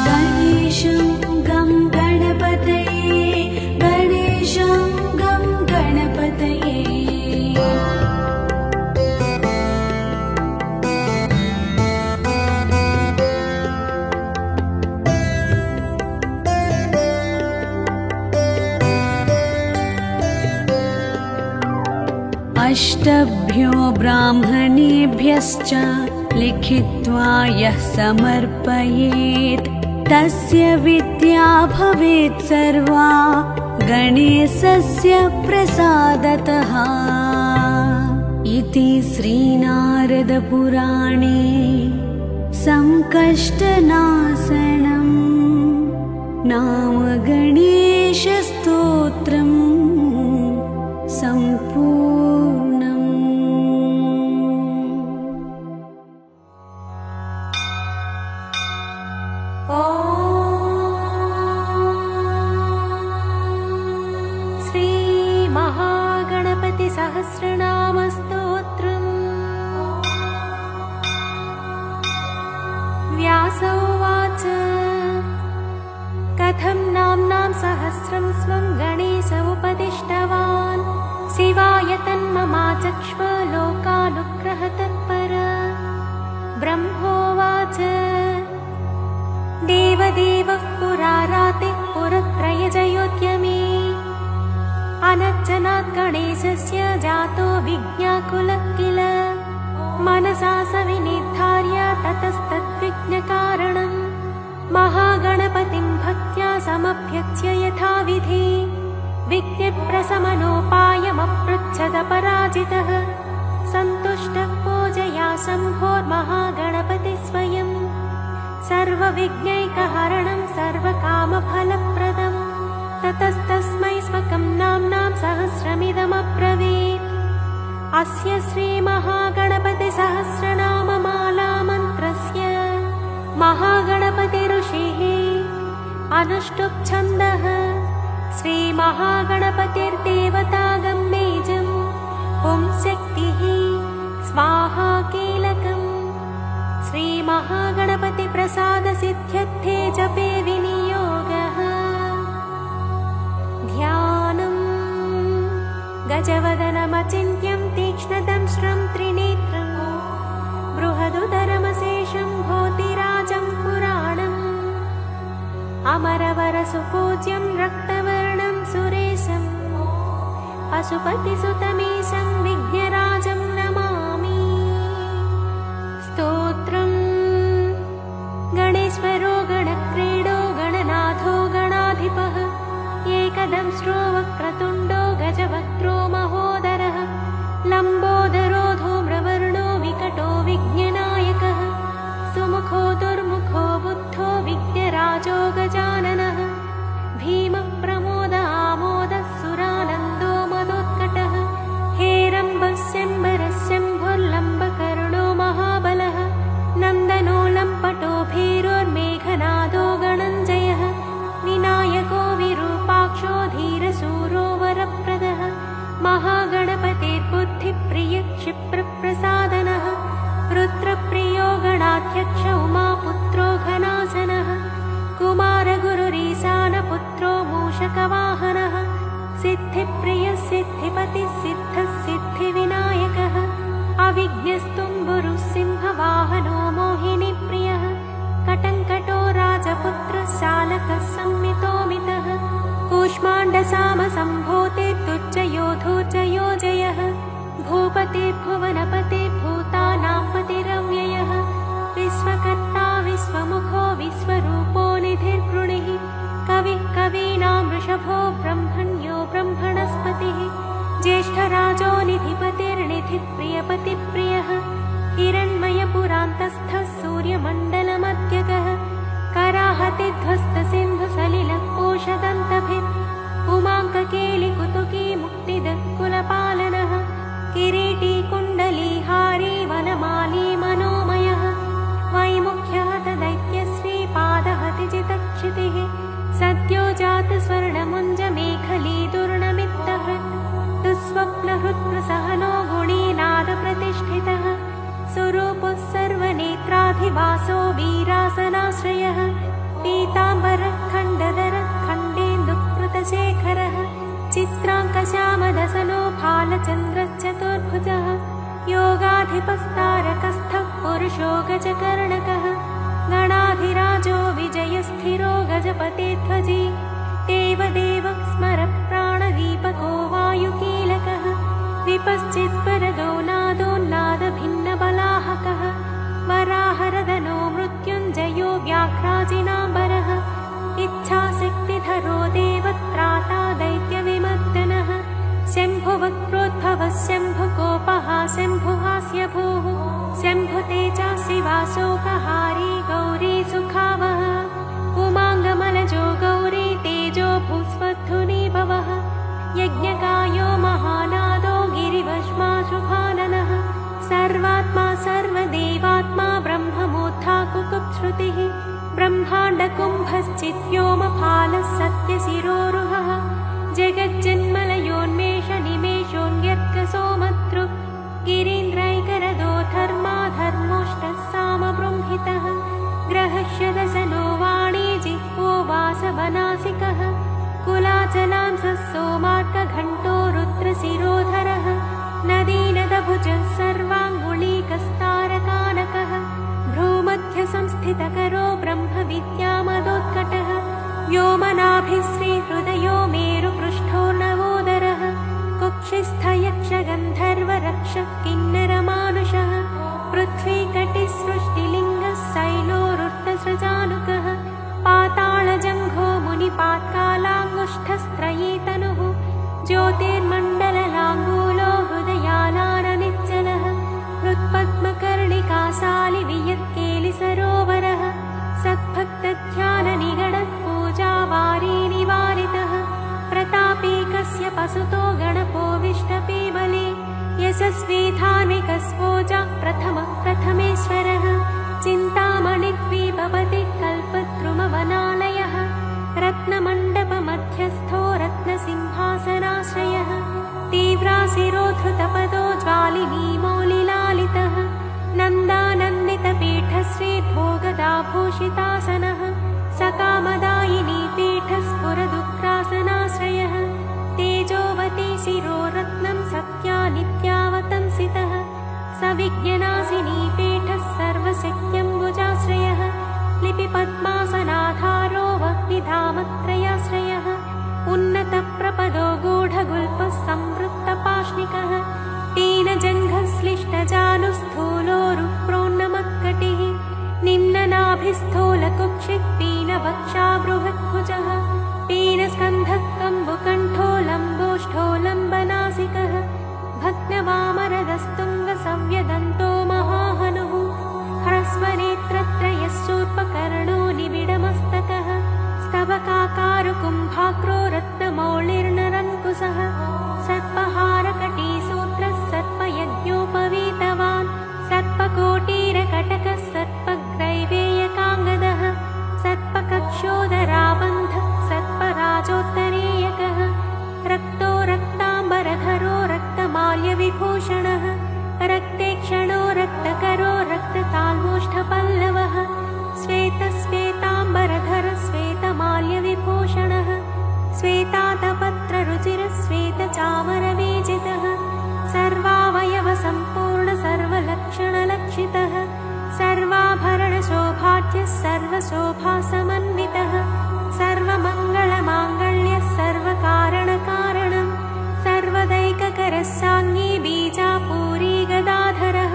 गणेशं गं गणपतये गणेशं गं गणपतये अष्टभ्यो ब्राह्मणेभ्यश्च लिखित्वा यः समर्पयेत् तस्य विद्या भवेत् सर्वा गणेशस्य प्रसादतः इति श्रीनारदपुराणे संकष्टनाशनं नाम गणेशस्तोत्रम् सम्पूर्णम्। श्रीमहागणपतिसहस्रनामस्तोत्रम्। व्यास उवाच कथं नाम्नां सहस्रं स्वं गणेश उपदिष्टवान्। शिवाय तन्ममाचक्ष्व लोकानुग्रहतत्पर। ब्रह्मोवाच देवदेवः पुरारातिः पुरत्रयजयोद्यमे। अनर्चनात् गणेशस्य जातो विज्ञाकुलः किल। मनसा स विनिर्धार्य ततस्तद्विघ्नकारणम् महागणपतिं भक्त्या समभ्यच्य यथाविधि। विघ्नप्रशमनोपायमपृच्छदपराजितः सन्तुष्टः पूजया शम्भोर्महागणपति स्वयम्। सर्वविघ्नैकहरणं सर्वकामफलप्रदम्। ततस्तस्मै स्वकं नाम्नां सहस्रमिदमब्रवीत्। अस्य श्रीमहागणपतिसहस्रनाममालामन्त्रस्य महागणपति ऋषिः अनुष्टुप् छन्दः। श्रीमहागणपतिर्देवतागं बीजम् ॐ शक्तिः स्वाहा कीलकम्। श्रीमहागणपतिप्रसादसिद्ध्यर्थे जपे विनियोगः। ध्यानम् गजवदनमचिन्त्यं तीक्ष्णदंष्ट्रं त्रिनेत्रम्। बृहदुदरमशेषं भूतिराजं पुराणम्। अमरवरसुपूज्यं रक्तवर्णं सुरेशम्। पशुपतिसुतमीशं विघ्नराजं नमामि। स्तोत्रम् गणेश्वरो गणक्रीडो गणनाथो गणाधिपः। एकदंष्ट्रो वक्रतुण्डो गजवक्त्रो महोदरः। लम्बोदरो धूम्रवर्णो विकटो विघ्ननायकः। सुमुखो दुर्मुखो बुद्धो विघ्नराजो गजाननः। भीमप्रमोद आमोदः सुरानन्दो मदोत्कटः। हेरम्बः शम्बरः शम्भुर्लम्बकर्णो महाबलः। नन्दनो लम्पटो भीरोर्मेघनादो गणञ्जयः। विनायको विरूपाक्षो धीरशूरो वरप्रदः। महागणपतिर्बुद्धिप्रियः क्षिप्रप्रसादनः। रुद्रप्रियो गणाध्यक्ष उमापुत्रो घनासनः। कुमारगुरुरीशानपुत्रो मूषकवाहनः। सिद्धिप्रियः सिद्धिपतिः सिद्धः सिद्धिविनायकः। अविघ्नस्तुम्बुरुः सिंहवाहनो मोहिनीप्रियः। कटङ्कटो राजपुत्रः शालकः संमितोमितः। कूष्माण्डसामसम्भूतिर्दुर्जयो जयः। भूपतिर्भुवनपतिः भूतानां पतिरव्ययः। विश्वकर्ता विश्वमुखो विश्वरूपो निधिर्गृणिः। कविः कवीनां वृषभो ब्रह्मण्यो ब्रह्मणस्पतिः। ज्येष्ठराजो निधिपतिर्निधिप्रियपतिप्रियः। हिरण्मयपुरान्तस्थः सूर्यमण्डलमध्यगः। कराहतिध्वस्तसिन्धुसलिलः कोशदन्तभिः। उमाङ्ककेलिकुतुकी मुक्तिदः कुलपालनः। किरीटी कुण्डलीहारी वनमाली मनोमयः। वैमुख्यः दैत्यश्रीपादहतिजितक्षितिः। सद्यो जातस्वर्णमुञ्जमेखली दुर्णमित्तः। दुःस्वप्नहृत्प्रसहनो गुणीनादप्रतिष्ठितः। स्वरूपः सर्वनेत्राधिवासो वीरासनाश्रयः। पीताम्बरः खण्डधरः खण्डेन्दुकृतशेखरः। चित्राङ्कश्यामदसनो भालचन्द्रश्चतुर्भुजः। योगाधिपस्तारकस्थः पुरुषो गजकर्णकः। गणाधिराजो विजयस्थिरो गजपतिध्वजी। देवदेवः स्मरप्राणदीपको वायुकीलकः। विपश्चिद्वरदो नादोन्नादभिन्नबलाहकः। वराहरदनो मृत्युञ्जयो व्याघ्राजिनाम्बरः। इच्छाशक्तिधरो देवत्राता दैत्यविमर्दनः। शम्भुवक्रोद्भवः शम्भुकोपः शम्भुहास्यभूः। शम्भुतेजस्विवासोकहारी गौरी सुखावः। उमाङ्गमलजो गौरी तेजो भूस्वध्वनि भवः। यज्ञकायो महानादो गिरिवश्माशुभाननः। सर्वात्मा सर्वदेवात्मा ब्रह्ममूर्धा कुकुप्श्रुतिः। ब्रह्माण्डकुम्भश्चिद्व्योमफालः सत्यशिरोरुहः। जगज्जन्मलयोन्मेष सोमार्कघण्टो रुद्रशिरोधरः नदीनदभुजः सर्वाङ्गुलीकस्तारकानकः भ्रूमध्यसंस्थितकरो ब्रह्मविद्यामदोत्कटः व्योमनाभिश्रीहृदयो मेरुपृष्ठोर्णवोदरः कुक्षिस्थयक्षगन्धर्वरक्षः किन्नरमानुषः पृथ्वीकटिसृष्टिलिङ्गः शैलोरुर्धसृजानुकः पातालजङ्घो मुनिपात्कालाङ्गुष्ठस्त्रयी तनुः ज्योतिर्मण्डललाङ्गूलो हृदयालाननिच्चलः हृत्पद्मकर्णिकाशालिवियत्केलिसरोवरः सद्भक्तध्याननिगडत्पूजावारीनिवारितः प्रतापीकस्य पसुतो गणपोविष्टपे बले यशस्वी धार्मिकस्वोजा प्रथमेश्वरः चिन्तामणिद्वीपपति कल्पद्रुमवनालयः रत्नमण्डपमध्यस्थो रत्नसिंहासनाश्रयः तीव्राशिरोधृतपदो ज्वालिनीमौलिलालितः नन्दानन्दितपीठश्रीभोगदाभूषितासनः सकामदायिनी पीठस्फुरदुग्रासनाश्रयः तेजोवती शिरोरत्नं सत्यानित्यावतंसितः सविज्ञनासिनी पीठः सर्वशक्त्यम्बुजाश्रयः लिपिपद्मासनाधारो वह्निधामत्रयाश्रयः उन्नतप्रपदो गूढगुल्पः संवृत्तपाष्णिकः पीनजङ्घश्लिष्टजानुस्थूलोरुप्रोन्नमत्कटिः निम्ननाभिस्थूलकुक्षित्पीनवक्षा बृहद्भुजः पीनस्कन्धः कम्बुकण्ठो लम्बोष्ठो लम्बनासिकः भग्नवामरदस्तुङ्गसव्यदन्तो महाहनुः ह्रस्वनेत्रत्रयश्चूर्पकर्णो निबिडमस्तकः स्तबकाकारुकुम्भाग्रो रत्नमौलिर्नरङ्कुशः सर्पहारकटीसूत्रः सर्पयज्ञोपवीतवान् सर्पकोटीरकटकः सर्पग्रैवेयकाङ्गदः सर्पकक्षोदराबन्धः सर्पराजोत्तरीयकः रक्तो रक्ताम्बरधरो रक्तमाल्यविभूषणः रक्तेक्षणो रक्तकरो रक्तताल्मोष्ठपल्लवः श्वेतश्वेताम्बरधर श्वेतमाल्यविभूषणः श्वेतातपत्ररुचिरः श्वेतचामरवीजितः सर्वावयवसम्पूर्ण सर्वलक्षणलक्षितः सर्वाभरणशोभाढ्यः सर्वशोभासमन्वितः सर्वमङ्गलमाङ्गल्यः सर्वकारणकारणम् सर्वदैककरः साङ्गी बीजापूरी गदाधरः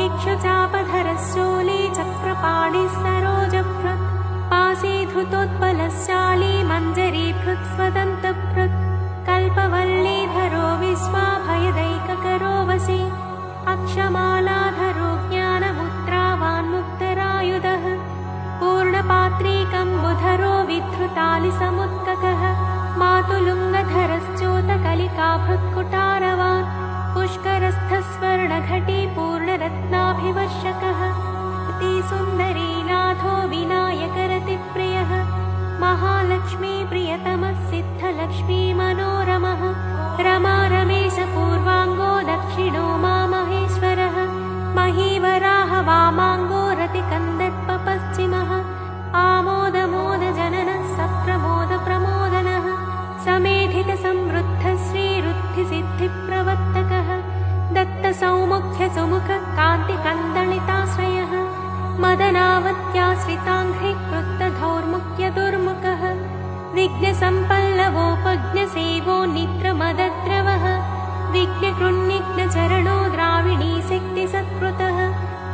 इक्षुचापधरः शूली चक्रपाणिः सरोजभृत् पाशीधृतोत्पलशाली मञ्जरीभृत् स्वदन्तभृत् कल्पवल्लीधरो विश्वाभयदैककरो वशी अक्षमालाधरो ज्ञानमुद्रावान्मुक्तरायुधः पूर्णपात्रीकम्बुधरो विधृतालिसमुत्ककः मातुलुङ्गधरश्चोतकलिकाभृत्कुटारवान् पुष्करस्थस्वर्णघटी पूर्णरत्नाभिवर्षकः अतिसुन्दरीनाथो विनायकरतिप्रियः महालक्ष्मीप्रियतमः सिद्धलक्ष्मी मनोरमः रमा रमेशपूर्वाङ्गो दक्षिणो मामहेश्वरः महीवराह वामाङ्गो रतिकन्दर्पपश्चिमः आमोदमोदजननः सप्रमोदप्रमोदनः समेधितसमृद्धः श्रीरुद्धिसिद्धिप्रवर्तकः दत्तसौमुख्यसुमुखः कान्तिकन्दलिताश्रयः मदनावत्याश्रिताङ्घ्रिकृत्तधौर्मुख्यदुर्मुखः विघ्नसम्पल्लवोपज्ञसेवो निद्रमदद्रवः विघ्नकृन्निघ्नचरणो द्राविणी शक्तिसत्कृतः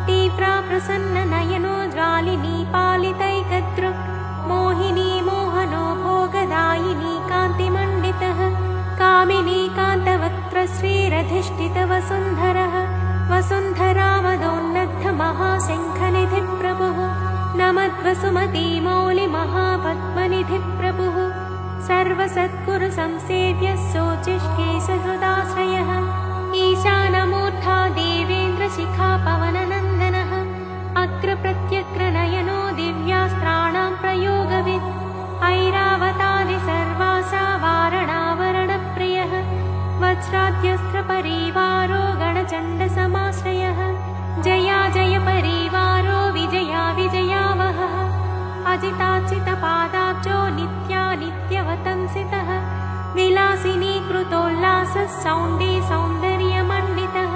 तीव्राप्रसन्ननयनो ज्वालिनी पालितैकदृक् मोहिनी मोहनो भोगदायिनी कान्तिमण्डितः कामिनी कान्तवक्त्रश्रीरधिष्ठितवसुन्धरः वसुन्धरामदोन्नद्धमहाशङ्खनिधिप्रभुः नमद्वसुमती मौलिमहापद्मनिधिप्रभुः सर्वसद्गुरुसंसेव्यः शोचिष्केशहृदाश्रयः ईशानमूर्धा देवेन्द्रशिखा पवननन्दनः अग्रप्रत्यग्रनयनो दिव्यास्त्राणां प्रयोगवित् ऐरावतादिसर्वासा वारणावरणप्रियः वज्राद्यस्त्रपरिवारो गणचण्डसमाश्रयः जया जय परिवारो विजया विजयावहः अजिताचितपादाब्जो नित्यानित्यवतंसितः विलासिनी कृतोल्लासः सौण्डे सौन्दर्यमण्डितः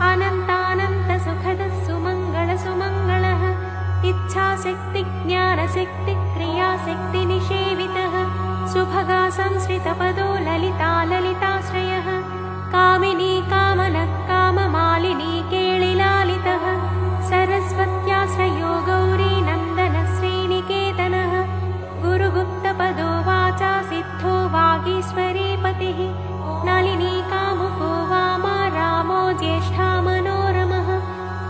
अनन्तानन्त सुखदः सुमङ्गल सुमङ्गलः इच्छाशक्ति ज्ञानशक्ति क्रियाशक्ति निषेवितः सुभगा संश्रितपदो ललिता ललिताश्रयः कामिनी कामनः काममालिनी केळिलालितः सरस्वत्याश्रयो गौरी नन्दन श्रीनिकेतनः गुरुगुप्तपदो वाचा सिद्धो वागीश्वरीपतिः नलिनी कामुको वामा रामो ज्येष्ठा मनोरमः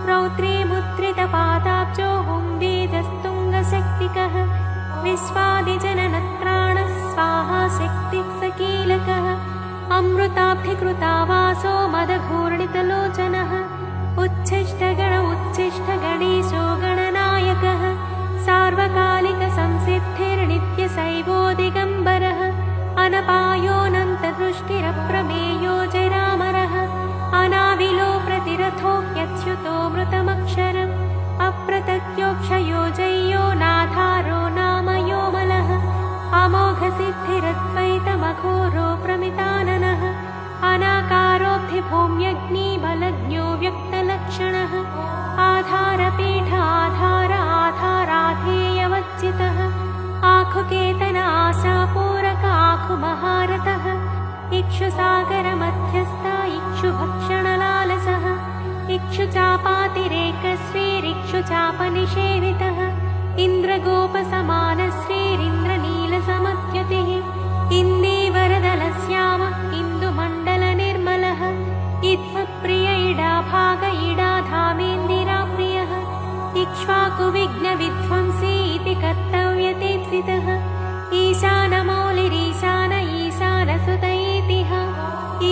रौद्रे मुद्रितपादाब्जो हुम्बीजस्तुङ्गशक्तिकः विश्वादिजननत्राणः स्वाहा शक्तिः सकीलकः अमृताब्धिकृतावासो मदघूर्णितलोचनः उच्छिष्टगण उच्छिष्टगणेशो गणनायकः सार्वकालिकसंसिद्धिर्नित्यशैवो दिगम्बरः अनपायोऽनन्तदृष्टिरप्रमेयो जरामरः अनाविलो प्रतिरथो यच्युतो मृतमक्षरम् अप्रतत्योक्षयो जय्यो नाधारो नामयोमलः अमोघसिद्धिरद्वैतमघोरो प्रमिताननः अनाकारोऽब्धिभूम्यग्निबलज्ञो व्यक्तलक्षणः आधारपीठ आधार आधाराधेयवच्चितः आखुकेतन आशापूरक आखुमहारतः इक्षुसागरमध्यस्थ इक्षुभक्षणलालसः इक्षुचापातिरेकश्रीरिक्षुचापनिषेवितः इन्द्रगोपसमानश्रीरिन्द्रनीलसमत्यतिः इन्दीवरदलश्याम इन्दुमण्डलनिर्मलः इत्मप्रिय इडाभाग इडाधामेन्दिराप्रियः इक्ष्वाकुविघ्नविध्वंसी इति कर्तव्यतेप्सितः ईशानमौलिरीशान ईशानसुत इतिः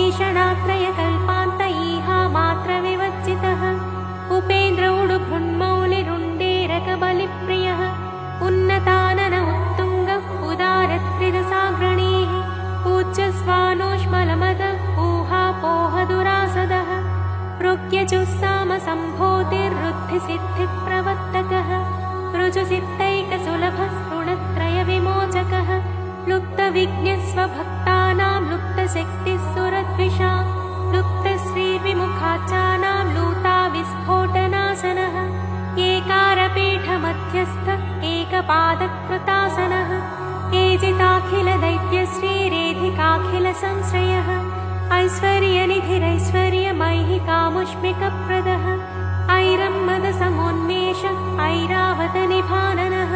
ईशणात्रयकल्पान्त ईहा मात्रविवच्चितः उपेन्द्र उडुभृन्मौलिरुण्डेरकबलिप्रियः उन्नतानन उत्तुङ्ग उदारत्रिदशाग्रणीः पूज्यस्वानोष्मलमद ऊहापोहदुरासदः प्रोक्यजुस्सामसम्भूतिर्वृद्धिसिद्धिप्रवर्तकः ऋजुसिद्धैकसुलभः ऋणत्रयविमोचकः लुप्तविज्ञस्वभक्तानां लुप्तशक्तिः सुरद्विषां लुप्तश्रीर्विमुखाचानां लूताविस्फोटनाशनः एकारपीठमध्यस्थ एकपादकृतासनः एजिताखिलदैत्यश्रीरेधिकाखिलसंश्रयः ऐश्वर्यनिधिरैश्वर्यमैहिकामुष्मिकप्रदः ऐरम्मदसमोन्मेष ऐरावतनिभाननः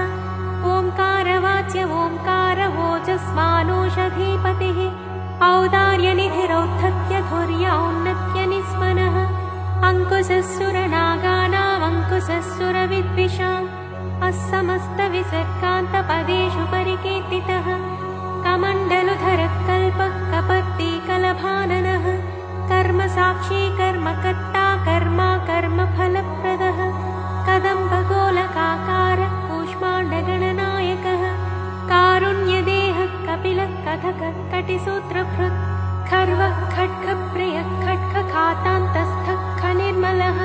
ओङ्कारवाच्य ओङ्कार ओजस्वानोषधीपतिः औदार्यनिधिरौद्धत्यधुर्य औन्नत्यनिस्मनः अङ्कुशस्सुरनागानामङ्कुशस्सुरविद्विषाम् अस्समस्तविसर्गान्तपदेषु परिकीर्तितः कमण्डलुधरकल्पः कपर्दीकलभाननः कर्मसाक्षी कर्मकर्ता कर्मा कर्मफलप्रदः कदम्बगोलकाकार कूष्माण्डगणनायकः कारुण्यदेहः कपिलः कथकः कटिसूत्रभृत् खर्वः खड्गप्रियः खड्गखातान्तस्थः खनिर्मलः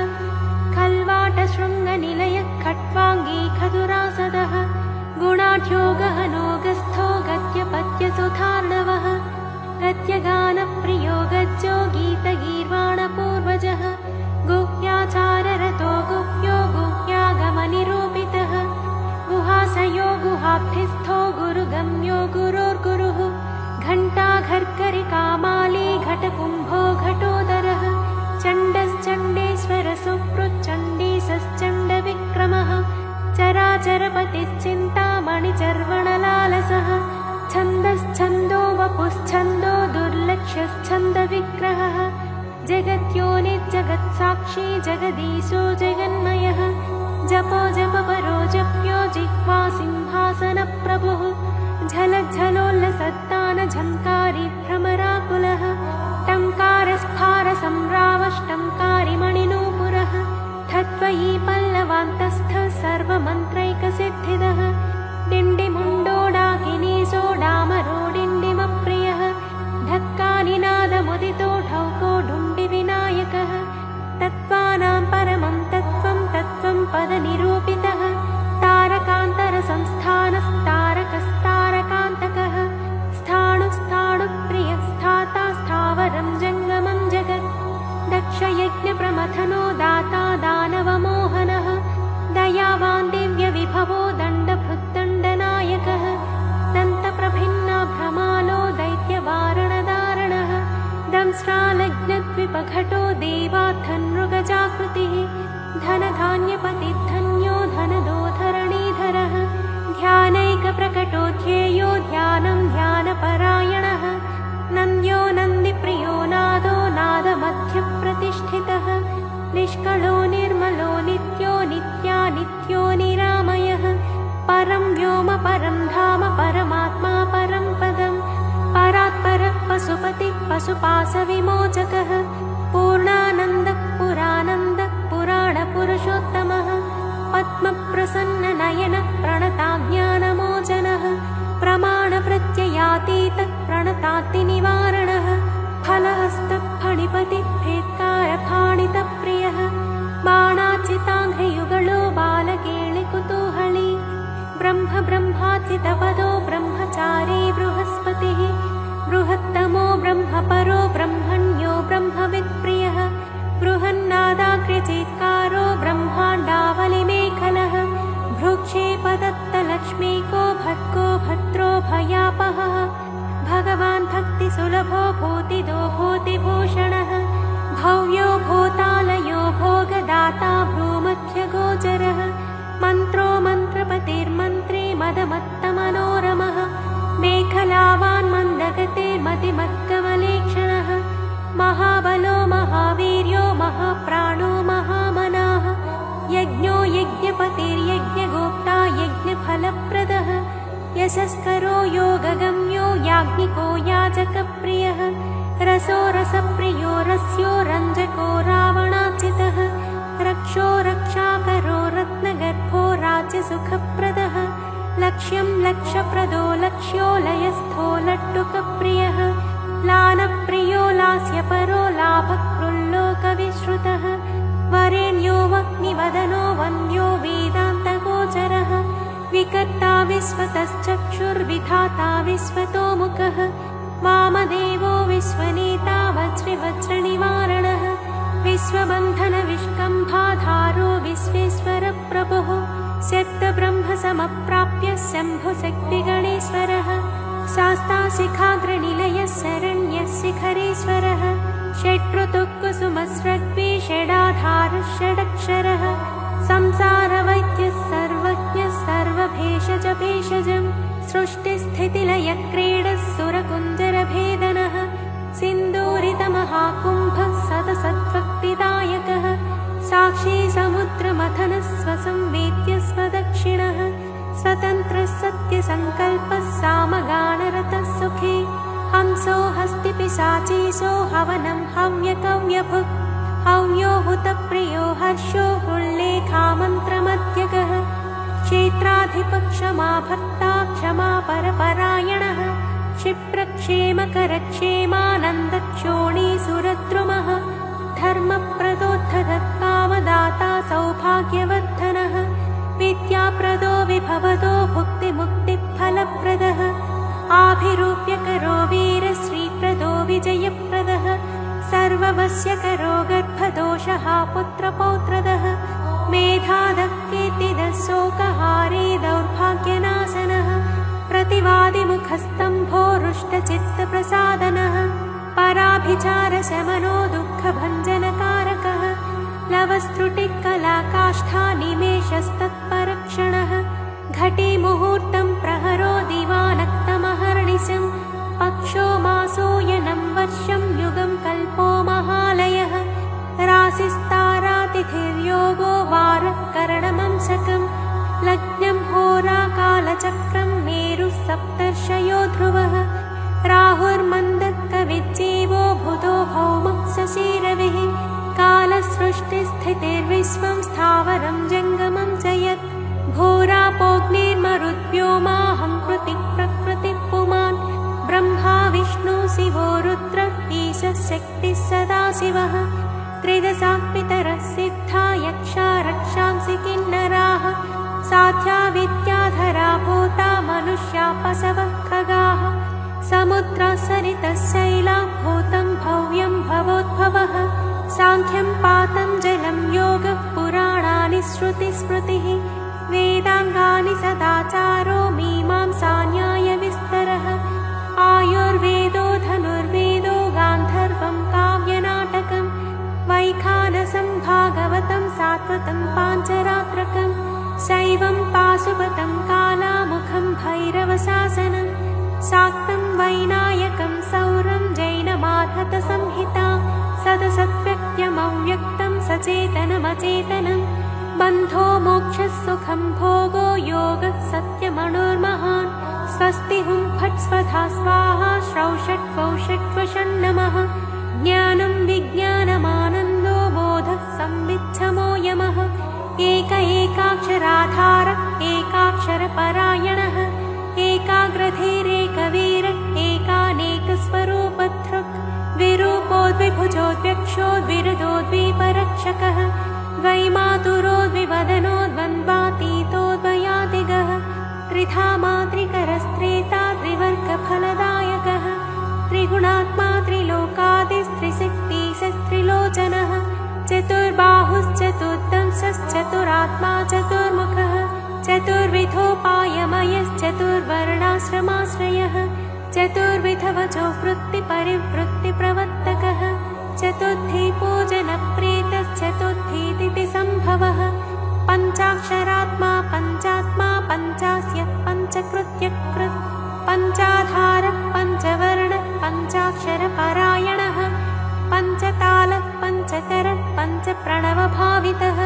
खल्वाटशृङ्गनिलयः खट्वाङ्गी खदुरासदः गुणाढ्यो गहनोगस्थो गद्यपद्यसुधार्णवः गद्यगानप्रियो गज्जो गीतगीर्वाणपूर्वजः गुह्याचाररतो गुह्यो गुह्यागमनिरूपितः गुहाशयो गुहाब्धिस्थो गुरुगम्यो गुरोर्गुरुः घण्टाघर्करिकामाली घटकुम्भो घटोदरः चण्डश्चण्डेश्वर सुहृच्चण्डीशश्चण्डविक्रमः चराचरपतिश्चिन्तामणिचर्वणलालसः छन्दश्छन्दो वपुश्छन्दो दुर्लक्ष्यश्छन्दविग्रहः जगत्योनिजगत्साक्षी जगदीशो जगन्मयः जपो जपपरो जप्यो जिह्वा सिंहासनप्रभुः झलज्झलोल्लसत्तान झङ्कारी भ्रमराकुलः टङ्कारस्फारसंरावष्टङ्कारिमणिनूपुरः ठत्वयी पल्लवान्तस्थ सर्वमन्त्रैकसिद्धिदः डिण्डिमुण्डोडाकिनीसोडामरोडिण्डिमप्रियः धक्कानिनादमुदितो ढौको ढुण्डिविनायकः तत्त्वानां परमं तत्त्वं तत्त्वं पदनिरूपितः तारकान्तरसंस्थानस्तारकस्तारकान्तकः स्थाणुस्थाणुप्रियः दंष्ट्रालग्नद्विपघटो देवार्थनृगजाकृतिः धनधान्यपतिर्धन्यो धनदोधरणीधरः ध्यानैकप्रकटो ध्येयो ध्यानं ध्यानपरायणः नन्द्यो नन्दिप्रियो नादो नादमध्यप्रतिष्ठितः निष्कलो निर्मलो नित्यो नित्यानित्यो निरामयः परं व्योम परं धाम परमात्मा परं पदम् परात्परः पशुपतिः पशुपाशविमोचकः पूर्णानन्दः पुरानन्दः पुराणपुरुषोत्तमः पद्मप्रसन्ननयनः प्रणताज्ञानमोचनः प्रमाणप्रत्ययातीतः प्रणतात्तिनिवारणः फलहस्तः फणिपतिः भेत्कारफाणितप्रियः बाणाचिताङ्घ्रियुगलो बालकेलिकुतूहली ब्रह्मचितपदो ब्रह्मचारी बृहस्पतिः बृहत्तमो ब्रह्मपरो ब्रह्मण्यो ब्रह्मवित्प्रियः बृहन्नादाग्र्यचीत्कारो ब्रह्माण्डावलिमेखलः भ्रूक्षेपदत्तलक्ष्मीको भद्गो भद्रो भयापहः भगवान् भक्तिसुलभो भूतिदो भूतिभूषणः भव्यो भूतालयो भोगदाता भ्रूमध्यगोचरः मन्त्रो मन्त्रपतिर्मन्त्री मदमत्तमनोरमः मेखलावान् मन्दगतिर्मतिमत्कमलेक्षणः महाबलो महावीर्यो महाप्राणो महामनाः यज्ञो यज्ञपतिर्यज्ञगोप्ता यज्ञफलप्रदः यशस्करो योगगम्यो याज्ञिको याजकप्रियः रसो रसप्रियो रस्यो रञ्जको रावणाचितः रक्षो रक्षाकरो रत्नगर्भो राज्यसुखप्रदः लक्ष्यं लक्ष्यप्रदो लक्ष्यो लयस्थो लट्टुकप्रियः लालप्रियो लास्यपरो लाभक्रुल्लोकविश्रुतः वरेण्यो वह्निवदनो वन्द्यो वेदान्तगोचरः विकर्ता विश्वतश्चक्षुर्विधाता विश्वतोमुखः वामदेवो विश्वनेता वज्रवज्रनिवारणः विश्वबन्धनविष्कम्भाधारो विश्वेश्वरप्रभुः शब्दब्रह्मसमप्राप्य शम्भुशक्तिगणेश्वरः शास्ताशिखाग्रनिलयः शरण्यः शिखरेश्वरः षड्ऋतुकुसुमस्रग्वी षडाधारः षडक्षरः संसारवैद्यः सर्वज्ञः सर्वभेषजभेषजम् सृष्टिस्थितिलयक्रीडः सुरकुञ्जरभेदनः सिन्दूरितमहाकुम्भः सतसद्भक्तिदायकः साक्षी समुद्रमथनः स्वसंवेद्य स्वदक्षिणः स्वतन्त्रः सत्यसङ्कल्पः सामगानरतः सुखे हंसो हस्तिपिशाचीशो हवनं हव्यकव्यभुक् हव्यो हुतप्रियो हर्षो हुल्लेखामन्त्रमध्यगः क्षेत्राधिपक्षमा भक्ता क्षमा परपरायणः क्षिप्रक्षेमकरक्षेमानन्दक्षोणीसुरद्रुमः धर्मप्रदोद्धतत्कामदाता सौभाग्यवर्धनः विद्याप्रदो विभवदो भुक्तिमुक्तिफलप्रदः आभिरूप्यकरो वीरश्रीप्रदो विजयप्रदः सर्ववश्यकरो गर्भदोषः पुत्रपौत्रदः मेधादः कीर्तिदः शोकहारी दौर्भाग्यनाशनः प्रतिवादिमुखस्तम्भो रुष्टचित्तप्रसादनः पराभिचारशमनो दुःखभञ्जनकारकः लवस्त्रुटिकलाकाष्ठा निमेषस्तत्परक्षणः घटीमुहूर्तं प्रहरो दिवानक्तमहर्निशम् पक्षो मासोयनं वर्षं युगं कल्पो महालयः राशिस्तारातिथिर्योगो वारः करणमंसकम् लग्नं होराकालचक्रं मेरुः सप्तर्षयो ध्रुवः राहुर्मन्दकविज्जीवो बुधो भौमः शशिरविः कालसृष्टिस्थितिर्विश्वं स्थावरं जङ्गमं च यत् घोरापोऽग्निर्मरुद्व्योमाहं कृतिः प्रकृतिः पुमान् ब्रह्मा विष्णु शिवो रुद्र ईशः शक्तिः सदाशिवः त्रिदशा पितरः सिद्धा यक्षा रक्षांसि किन्नराः साध्या विद्याधरा भूता मनुष्या पशवः खगाः समुद्रा सरितः शैला भूतं भव्यं भवोद्भवः साङ्ख्यं पातं जलं योगः पुराणानि श्रुतिस्मृतिः वेदाङ्गानि सदाचारो मीमांसा न्यायविस्तरः आयुर्वेदो धनुर्वेदो गान्धर्वं शाक्तं वैनायकं सौरं जैनमार्हतसंहिता सदसत्व्यक्त्यमव्यक्तं सचेतनमचेतनं बन्धो मोक्षः सुखं भोगो योगः सत्यमणुर्महान् स्वस्ति हुं फट् स्वधा स्वाहा श्रौषट् वौषट् वषन् नमः ज्ञानं विज्ञानमानन्दो बोधः संविच्छमो यमः एक एकाक्षराधार एकाक्षरपरायणः एकाग्रधीरेकवीर एकानेकस्वरूपधृक् विरूपोद्विभुजोद्व्यक्षोद्विरदोद्वीपरक्षकः द्वैमातुरोद्विवदनोद्वन्द्वातीतोद्वयादिगः त्रिधा मातृकरस्त्रेता त्रिवर्गफलदायकः त्रिगुणात्मा त्रिलोकादिस्त्रिशक्तिस्त्रिलोचनः चतुर्बाहुश्चतुर्दंशश्चतुरात्मा चतुर्मुखः चतुर्विधोपायमयश्चतुर्वर्णाश्रमाश्रयः चतुर्विधवचो वृत्तिपरिवृत्तिप्रवर्तकः चतुर्थीपूजनप्रीतश्चतुर्थीतिथिसम्भवः पञ्चाक्षरात्मा पञ्चात्मा पञ्चास्य पञ्चकृत्यकृत् पञ्चाधारः पञ्चवर्णः पञ्चाक्षरपरायणः पञ्चतालः पञ्चकरः पञ्चप्रणवभावितः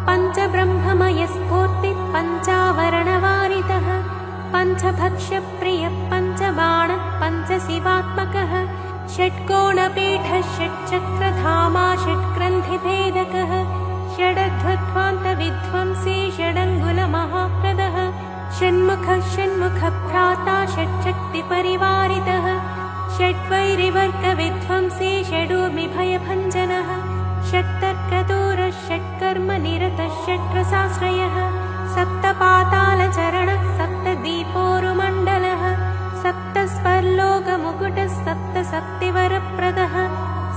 पञ्चब्रह्ममयस्फूर्तिः पञ्चावरणवारितः पञ्चभक्ष्यप्रियः पञ्चबाणः पञ्चशिवात्मकः षट्कोणपीठः षट्चक्रधामा षट्ग्रन्थिभेदकः षडध्वध्वान्तविध्वंसी षडङ्गुलमहाप्रदः षण्मुखः षण्मुखभ्राता षट्शक्तिपरिवारितः षड्वैरिवर्गविध्वंसी षडूर्मिभयभञ्जनः षट्तर्कदूरः षट्कर्मनिरतः षट्रसाश्रयः सप्तपातालचरणः सप्तदीपोरुमण्डलः सप्तस्वर्लोकमुकुटः सप्तसप्तिवरप्रदः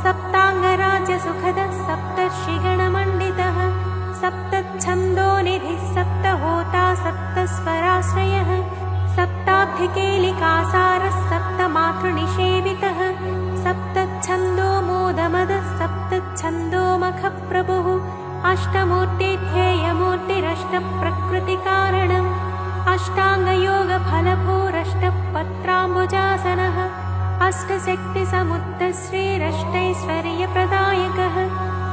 सप्ताङ्गराज्यसुखदः सप्तर्षिगणमण्डितः सप्तच्छन्दोनिधिः सप्तहोता सप्तस्वराश्रयः सप्ताब्धिकेलिकासारः सप्तमातृनिषेवितः सप्तच्छन्दोमोदमदः सप्तच्छन्दोमखप्रभुः अष्टमूर्तिध्येयमूर्तिरष्टप्रकृतिकारणम् अष्टाङ्गयोगफलभूरष्टपत्राम्बुजासनः अष्टशक्तिसमुद्रश्रीरष्टैश्वर्यप्रदायकः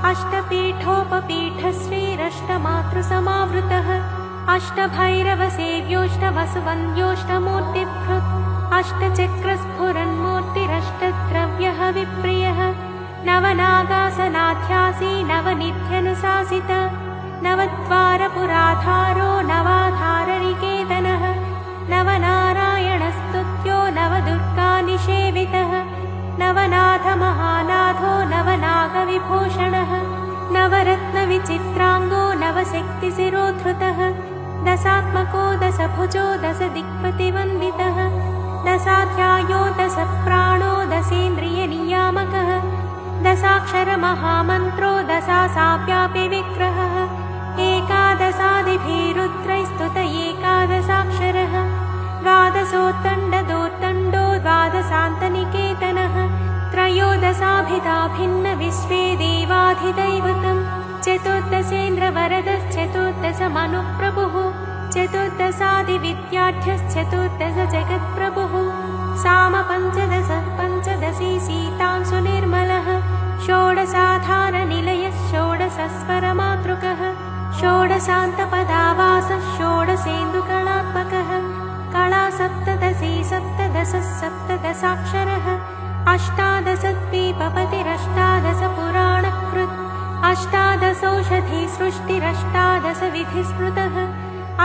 अष्टपीठोपपीठश्रीरष्टमातृसमावृतः अष्टभैरवसेव्योष्टवसुवन्द्योष्टमूर्तिभृत् अष्टचक्रस्फुरन्मूर्तिरष्टद्रव्यः विप्रियः नवनागासनाध्यासी नवनिध्यनुशासित नवद्वारपुराधारो नवाधारनिकेतनः नवनारायणस्तुत्यो नवदुर्गानिषेवितः नवनाथमहानाथो नवनागविभूषणः नवरत्नविचित्राङ्गो नवशक्तिशिरोधृतः दशात्मको दशभुजो दशदिक्पतिवन्दितः दशाध्यायो दशप्राणो दशेन्द्रियनियामकः दशाक्षरमहामन्त्रो दशासाव्यापि विग्रहः एकादशादिभिरुद्रैस्तुत एकादशाक्षरः द्वादशोत्तण्डदोत्तण्डो द्वादशान्तनिकेतनः त्रयोदशाभिधा भिन्नविश्वे देवाधिदैवतम् चतुर्दशेन्द्रवरदश्चतुर्दशमनुप्रभुः चतुर्दशादिविद्याढ्यश्चतुर्दश जगत्प्रभुः सामपञ्चदश पञ्चदशी सीतांशुनिर्मलः षोडशाधारनिलयः षोडशस्वरमातृकः षोडशान्तपदावासः षोडशेन्दुकलात्मकः कला सप्तदशी सप्तदशः सप्तदशाक्षरः अष्टादशद्वीपपतिरष्टादशपुराणकृत् अष्टादशौषधिसृष्टिरष्टादशविधिस्मृतः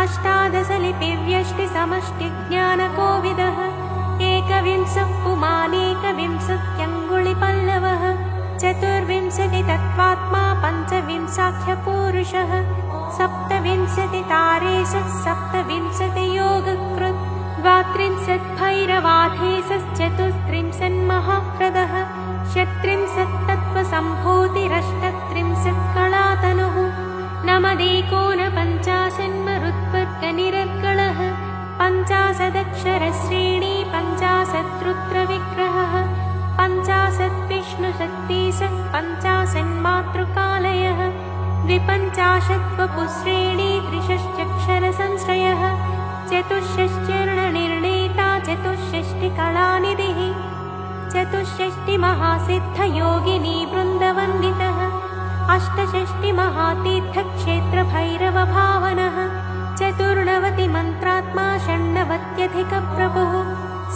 अष्टादशलिपिव्यष्टिसमष्टिज्ञानकोविदः एकविंशः पुमानेकविंशत्यङ्गुलिपल्लवः चतुर्विंशतितत्त्वात्मा पञ्चविंशाख्यपूरुषः सप्तविंशतितारेशः सप्तविंशतियोगकृत् द्वात्रिंशद्भैरवाधीशश्चतुस्त्रिंशन्महाप्रदः षट्त्रिंशत्तत्त्वसम्भूतिरष्टत्रिंशत्कलातनुः नमदेकोनपञ्चाशन्मरुद्वर्गनिरर्गलः पञ्चाशदक्षरश्रेणी पञ्चाशद्रुद्रविग्रहः पञ्चाशद्विष्णुशक्तिशः पञ्चाशन्मातृकालयः द्विपञ्चाशद्वपुश्रेणी त्रिषष्ट्यक्षरसंश्रयः चतुष्षष्ट्यर्णनिर्णेता चतुष्षष्टिकलानिधिः चतुष्षष्टिमहासिद्धयोगिनी वृन्दवन्दितः अष्टषष्टिमहातीर्थक्षेत्रभैरवभावनः चतुर्नवतिमन्त्रात्मा षण्णवत्यधिकप्रभुः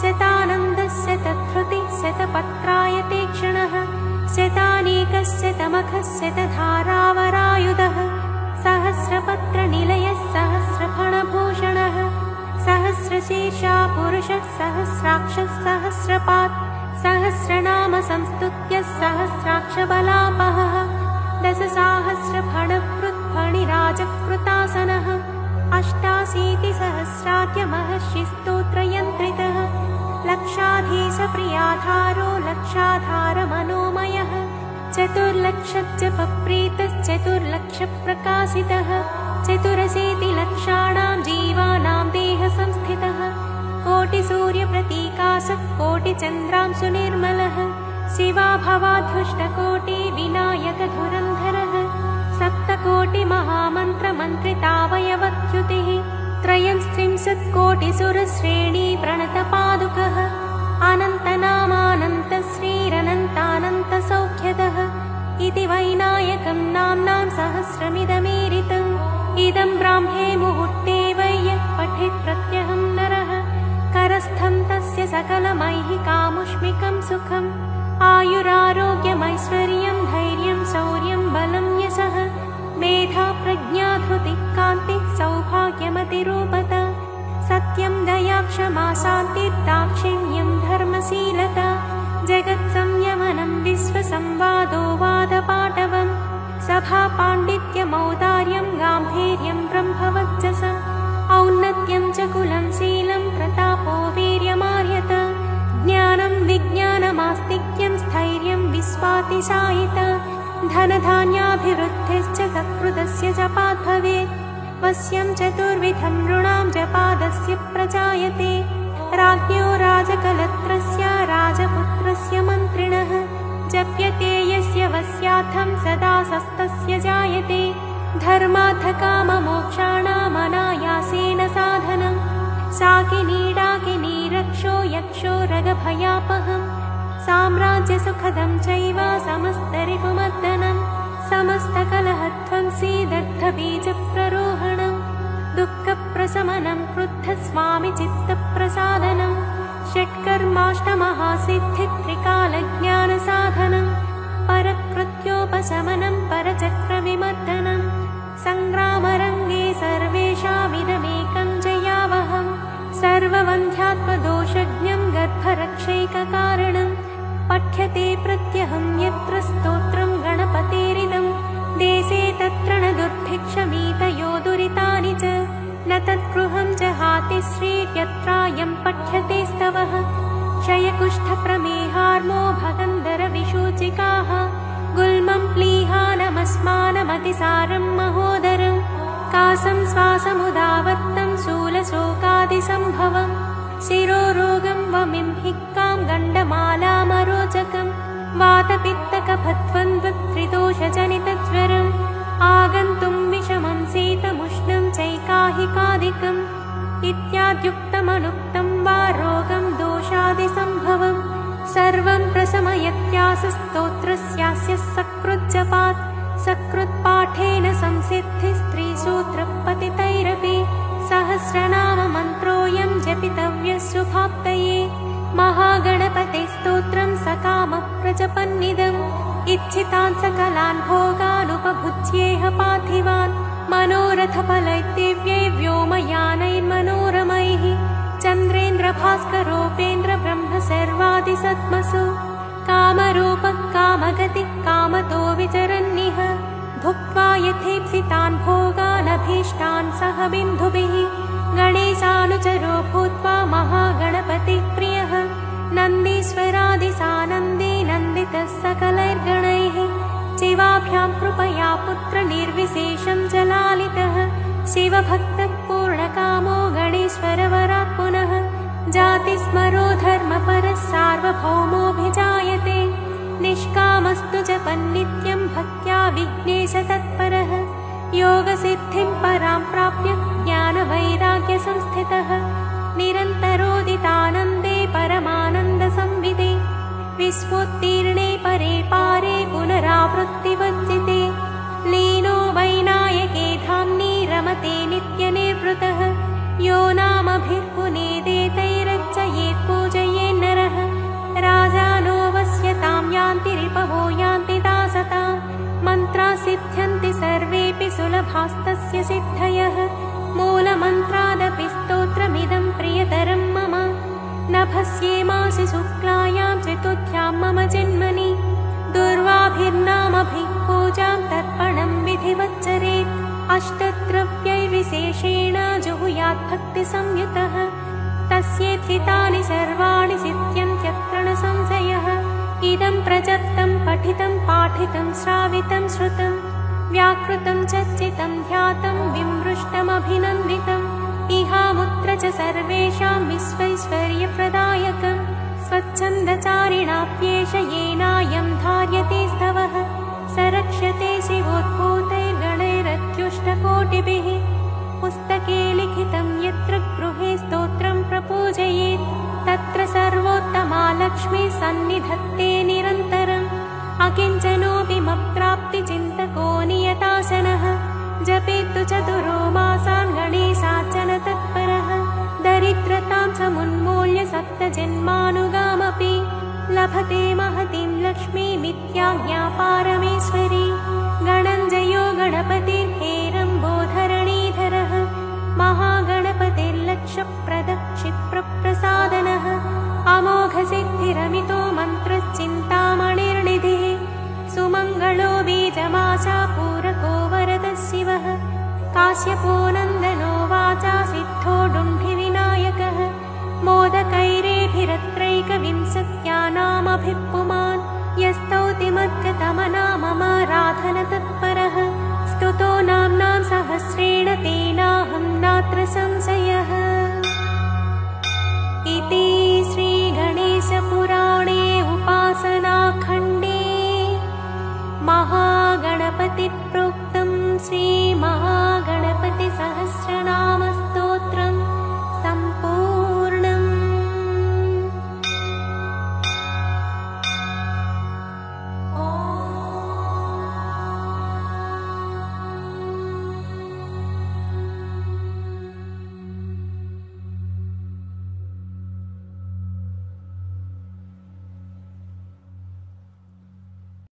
शतानन्दस्य तत्हृति शतपत्रायते क्षणः शतानीकस्य तमखस्य तधारावरायुधः सहस्रपत्रनिलयः सहस्रफणभूषणः सहस्रशीर्षा पुरुषः सहस्राक्षः सहस्रपात् सहस्रनाम संस्तुत्य सहस्राक्षबलापहः दशसाहस्रफणभृत्फणिराजकृतासनः अष्टाशीतिसहस्राद्यमहर्षिस्तोत्रयन्त्रितः लक्षाधीशप्रियाधारो लक्षाधारमनोमयः चतुर्लक्षजपप्रीतश्चतुर्लक्षप्रकाशितः चतुरशीतिलक्षाणां जीवानां देहसंस्थितः कोटिसूर्यप्रतीकाशः कोटिचन्द्रांशुनिर्मलः शिवाभवाद्धुष्टकोटिविनायकधुरन्धरः सप्तकोटिमहामन्त्रमन्त्रितावयवच्युतिः त्रयस्त्रिंशत्कोटिसुरश्रेणी प्रणतपादुकः अनन्तनामानन्तश्रीरनन्तानन्तसौख्यदः इति वैनायकं नाम्नां सहस्रमिदमीरितम् इदं ब्राह्मे मुहूर्ते वै यः पठेत् प्रत्यहं नरः करस्थं तस्य सकलमैहिकामुष्मिकं सुखम् आयुरारोग्यमैश्वर्यं धैर्यं शौर्यं बलं यशः मेधा प्रज्ञा धृतिः कान्तिः सौभाग्यमतिरूपता सत्यं दया क्षमा शान्तिर्दाक्षिण्यं धर्मशीलता जगत्संयमनं विश्वसंवादो वादपाटवम् सभापाण्डित्यमौदार्यं गाम्भीर्यं ब्रह्मवच्चसम् औन्नत्यं च कुलं शीलं प्रतापो वीर्यमार्यता ज्ञानं विज्ञानमास्तिक्यं स्थैर्यं विश्वातिशायिता धनधान्याभिवृद्धिश्च सत्कृतस्य जपात् भवेत् वश्यं चतुर्विधं नृणां जपादस्य प्रजायते राज्ञो राजकलत्रस्य राजपुत्रस्य मन्त्रिणः जप्यते यस्य वस्यार्थं सदा सस्तस्य जायते धर्मार्थकाममोक्षाणामनायासेन साधनम् शाकिनीडाकिनी रक्षो यक्षो रगभयापहम् साम्राज्यसुखदं चैव समस्तरिपुमर्दनम् समस्तकलहध्वंसी दग्धबीजप्ररोहणम् दुःखप्रशमनं क्रुद्धस्वामि चित्तप्रसादनम् षट्कर्माष्टमहासिद्धित्रिकालज्ञानसाधनम् परकृत्योपशमनं परचक्रविमर्दनम् सङ्ग्रामरङ्गे सर्वेषामिदमेकं जयावहम् सर्ववन्ध्यात्मदोषज्ञं गर्भरक्षैककारणम् पठ्यते प्रत्यहं यत्र स्तोत्रं गणपतेरिदम् देशे तत्र न दुर्भिक्षमीतयो दुरितानि च न तद्गृहं जहाति श्रीर्यत्रायं पठ्यते स्तवः क्षयकुष्ठप्रमेहार्मो भगन्धरविशूचिकाः गुल्मं प्लीहानमस्मानमतिसारं महोदरम् कासं श्वासमुदावत्तं शूलशोकादिसम्भवम् शिरोरोगं वमिंहिक्कां गण्डमालामरोचकम् वातपित्तकफद्वन्द्वत्रिदोषजनितज्वरम् आगन्तुं विषमं शीतमुष्णं चैकाहिकादिकम् इत्याद्युक्तमनुक्तं वा रोगं दोषादिसम्भवम् सर्वं प्रशमयत्यासस्तोत्रस्यास्य सकृज्जपात् सकृत्पाठेन संसिद्धिस्त्रीसूत्रपतितैरपि सहस्रनाममन्त्रोऽयं जपितव्यः शुभाप्तये महागणपतेस्तोत्रं सकामप्रजपन्निदम् इच्छितान् सकलान् भोगानुपभुज्येह पार्थिवान् मनोरथफलैर्दिव्यै व्योमयानैर्मनोरमैः चन्द्रेन्द्रभास्करोपेन्द्र ब्रह्म सर्वादिसत्मसु कामरूपः कामगतिः कामतो विचरन्निह भुक्त्वा यथेप्सितान् भोगानभीष्टान् सह बिन्धुभिः गणेशानुचरो भूत्वा महागणपतिः प्रियः नन्दीश्वरादिसानन्दे नन्दितः सकलैर्गणैः शिवाभ्यां कृपया पुत्रनिर्विशेषं च लालितः शिवभक्तः पूर्णकामो गणेश्वरवरात् पुनः जातिस्मरो धर्मपरः सार्वभौमोऽभिजायते निष्कामस्तु जपन्नित्यं भक्त्या विघ्नेशतत्परः योगसिद्धिं परां प्राप्य ज्ञानवैराग्यसंस्थितः निरन्तरोदितो परितानन्दे परमानन्दसंविदे विश्वोत्तीर्णे परे पारे पुनरावृत्तिवर्जिते लीनो वैनायके धाम्नि रमते नित्यनिर्वृतः यो नामभिर्पुनेदेतैरर्चयेत् पूजयेन्नरः राजानो वस्यतां यान्ति रिपवो यान्ति दासतां मन्त्रा सिद्ध्यन्ति सर्वेऽपि सुलभास्तस्य सिद्धयः मूलमन्त्रादपि स्तोत्रमिदं प्रियतरं मम नभस्येमासि शुक्लायां चतुर्थ्यां मम जन्मनि दुर्वाभिर्नामभिः पूजां तर्पणं विधिवच्चरेत् अष्टद्रव्यैर्विशेषेण जुहुयात् भक्तिसंयुतः तस्येत्सितानि सर्वाणि सिद्ध्यन्त्यत्र न संशयः इदं प्रजप्तं पठितं पाठितं श्रावितं श्रुतं व्याकृतं चर्चितं ध्यातं विमृष्टमभिनन्दितम् इहामुत्र च सर्वेषां विश्वैश्वर्यप्रदायकम् स्वच्छन्दचारिणाप्येष येनायं धार्यते स्तवः स रक्ष्यते शिवोद्भूतैर्गणैरत्युष्टकोटिभिः पुस्तके लिखितं यत्र गृहे स्तोत्रं प्रपूजयेत् तत्र सर्वोत्तमा लक्ष्मी सन्निधत्ते निरन्तरम् अकिञ्चनोऽपि मप्राप्तिचिन्तको नियतासनः जपेत्तु चतुरो मासान् गणेशार्चन तत्परः दरिद्रतां समुन्मूल्य सप्तजन्मानुगामपि लभते महतीं लक्ष्मीमित्याज्ञा पारमेश्वरी गणञ्जयो गणपतिर्हेरम्बोधरणीधरः महागणपतिर्लक्षप्रदक्षिप्रप्रसादनः अमोघसिद्धिरमितो मन्त्रश्चिन्तामणिर्निधिः सुमङ्गलो बीजमाशा पूरको वरदः शिवः काश्यपो नन्दनो वाचा सिद्धो डुण्ढिविनायकः मोदकैरेभिरत्रैकविंशत्यानामभिः पुमान् यस्तौति मद्गतमनाममाराधनतत्परः स्तुतो नाम्नां सहस्रेण तेनाहं नात्र संशयः इति श्रीगणेशपुराणे उपासनाखण्डे महागणपतिप्रोक्तं श्री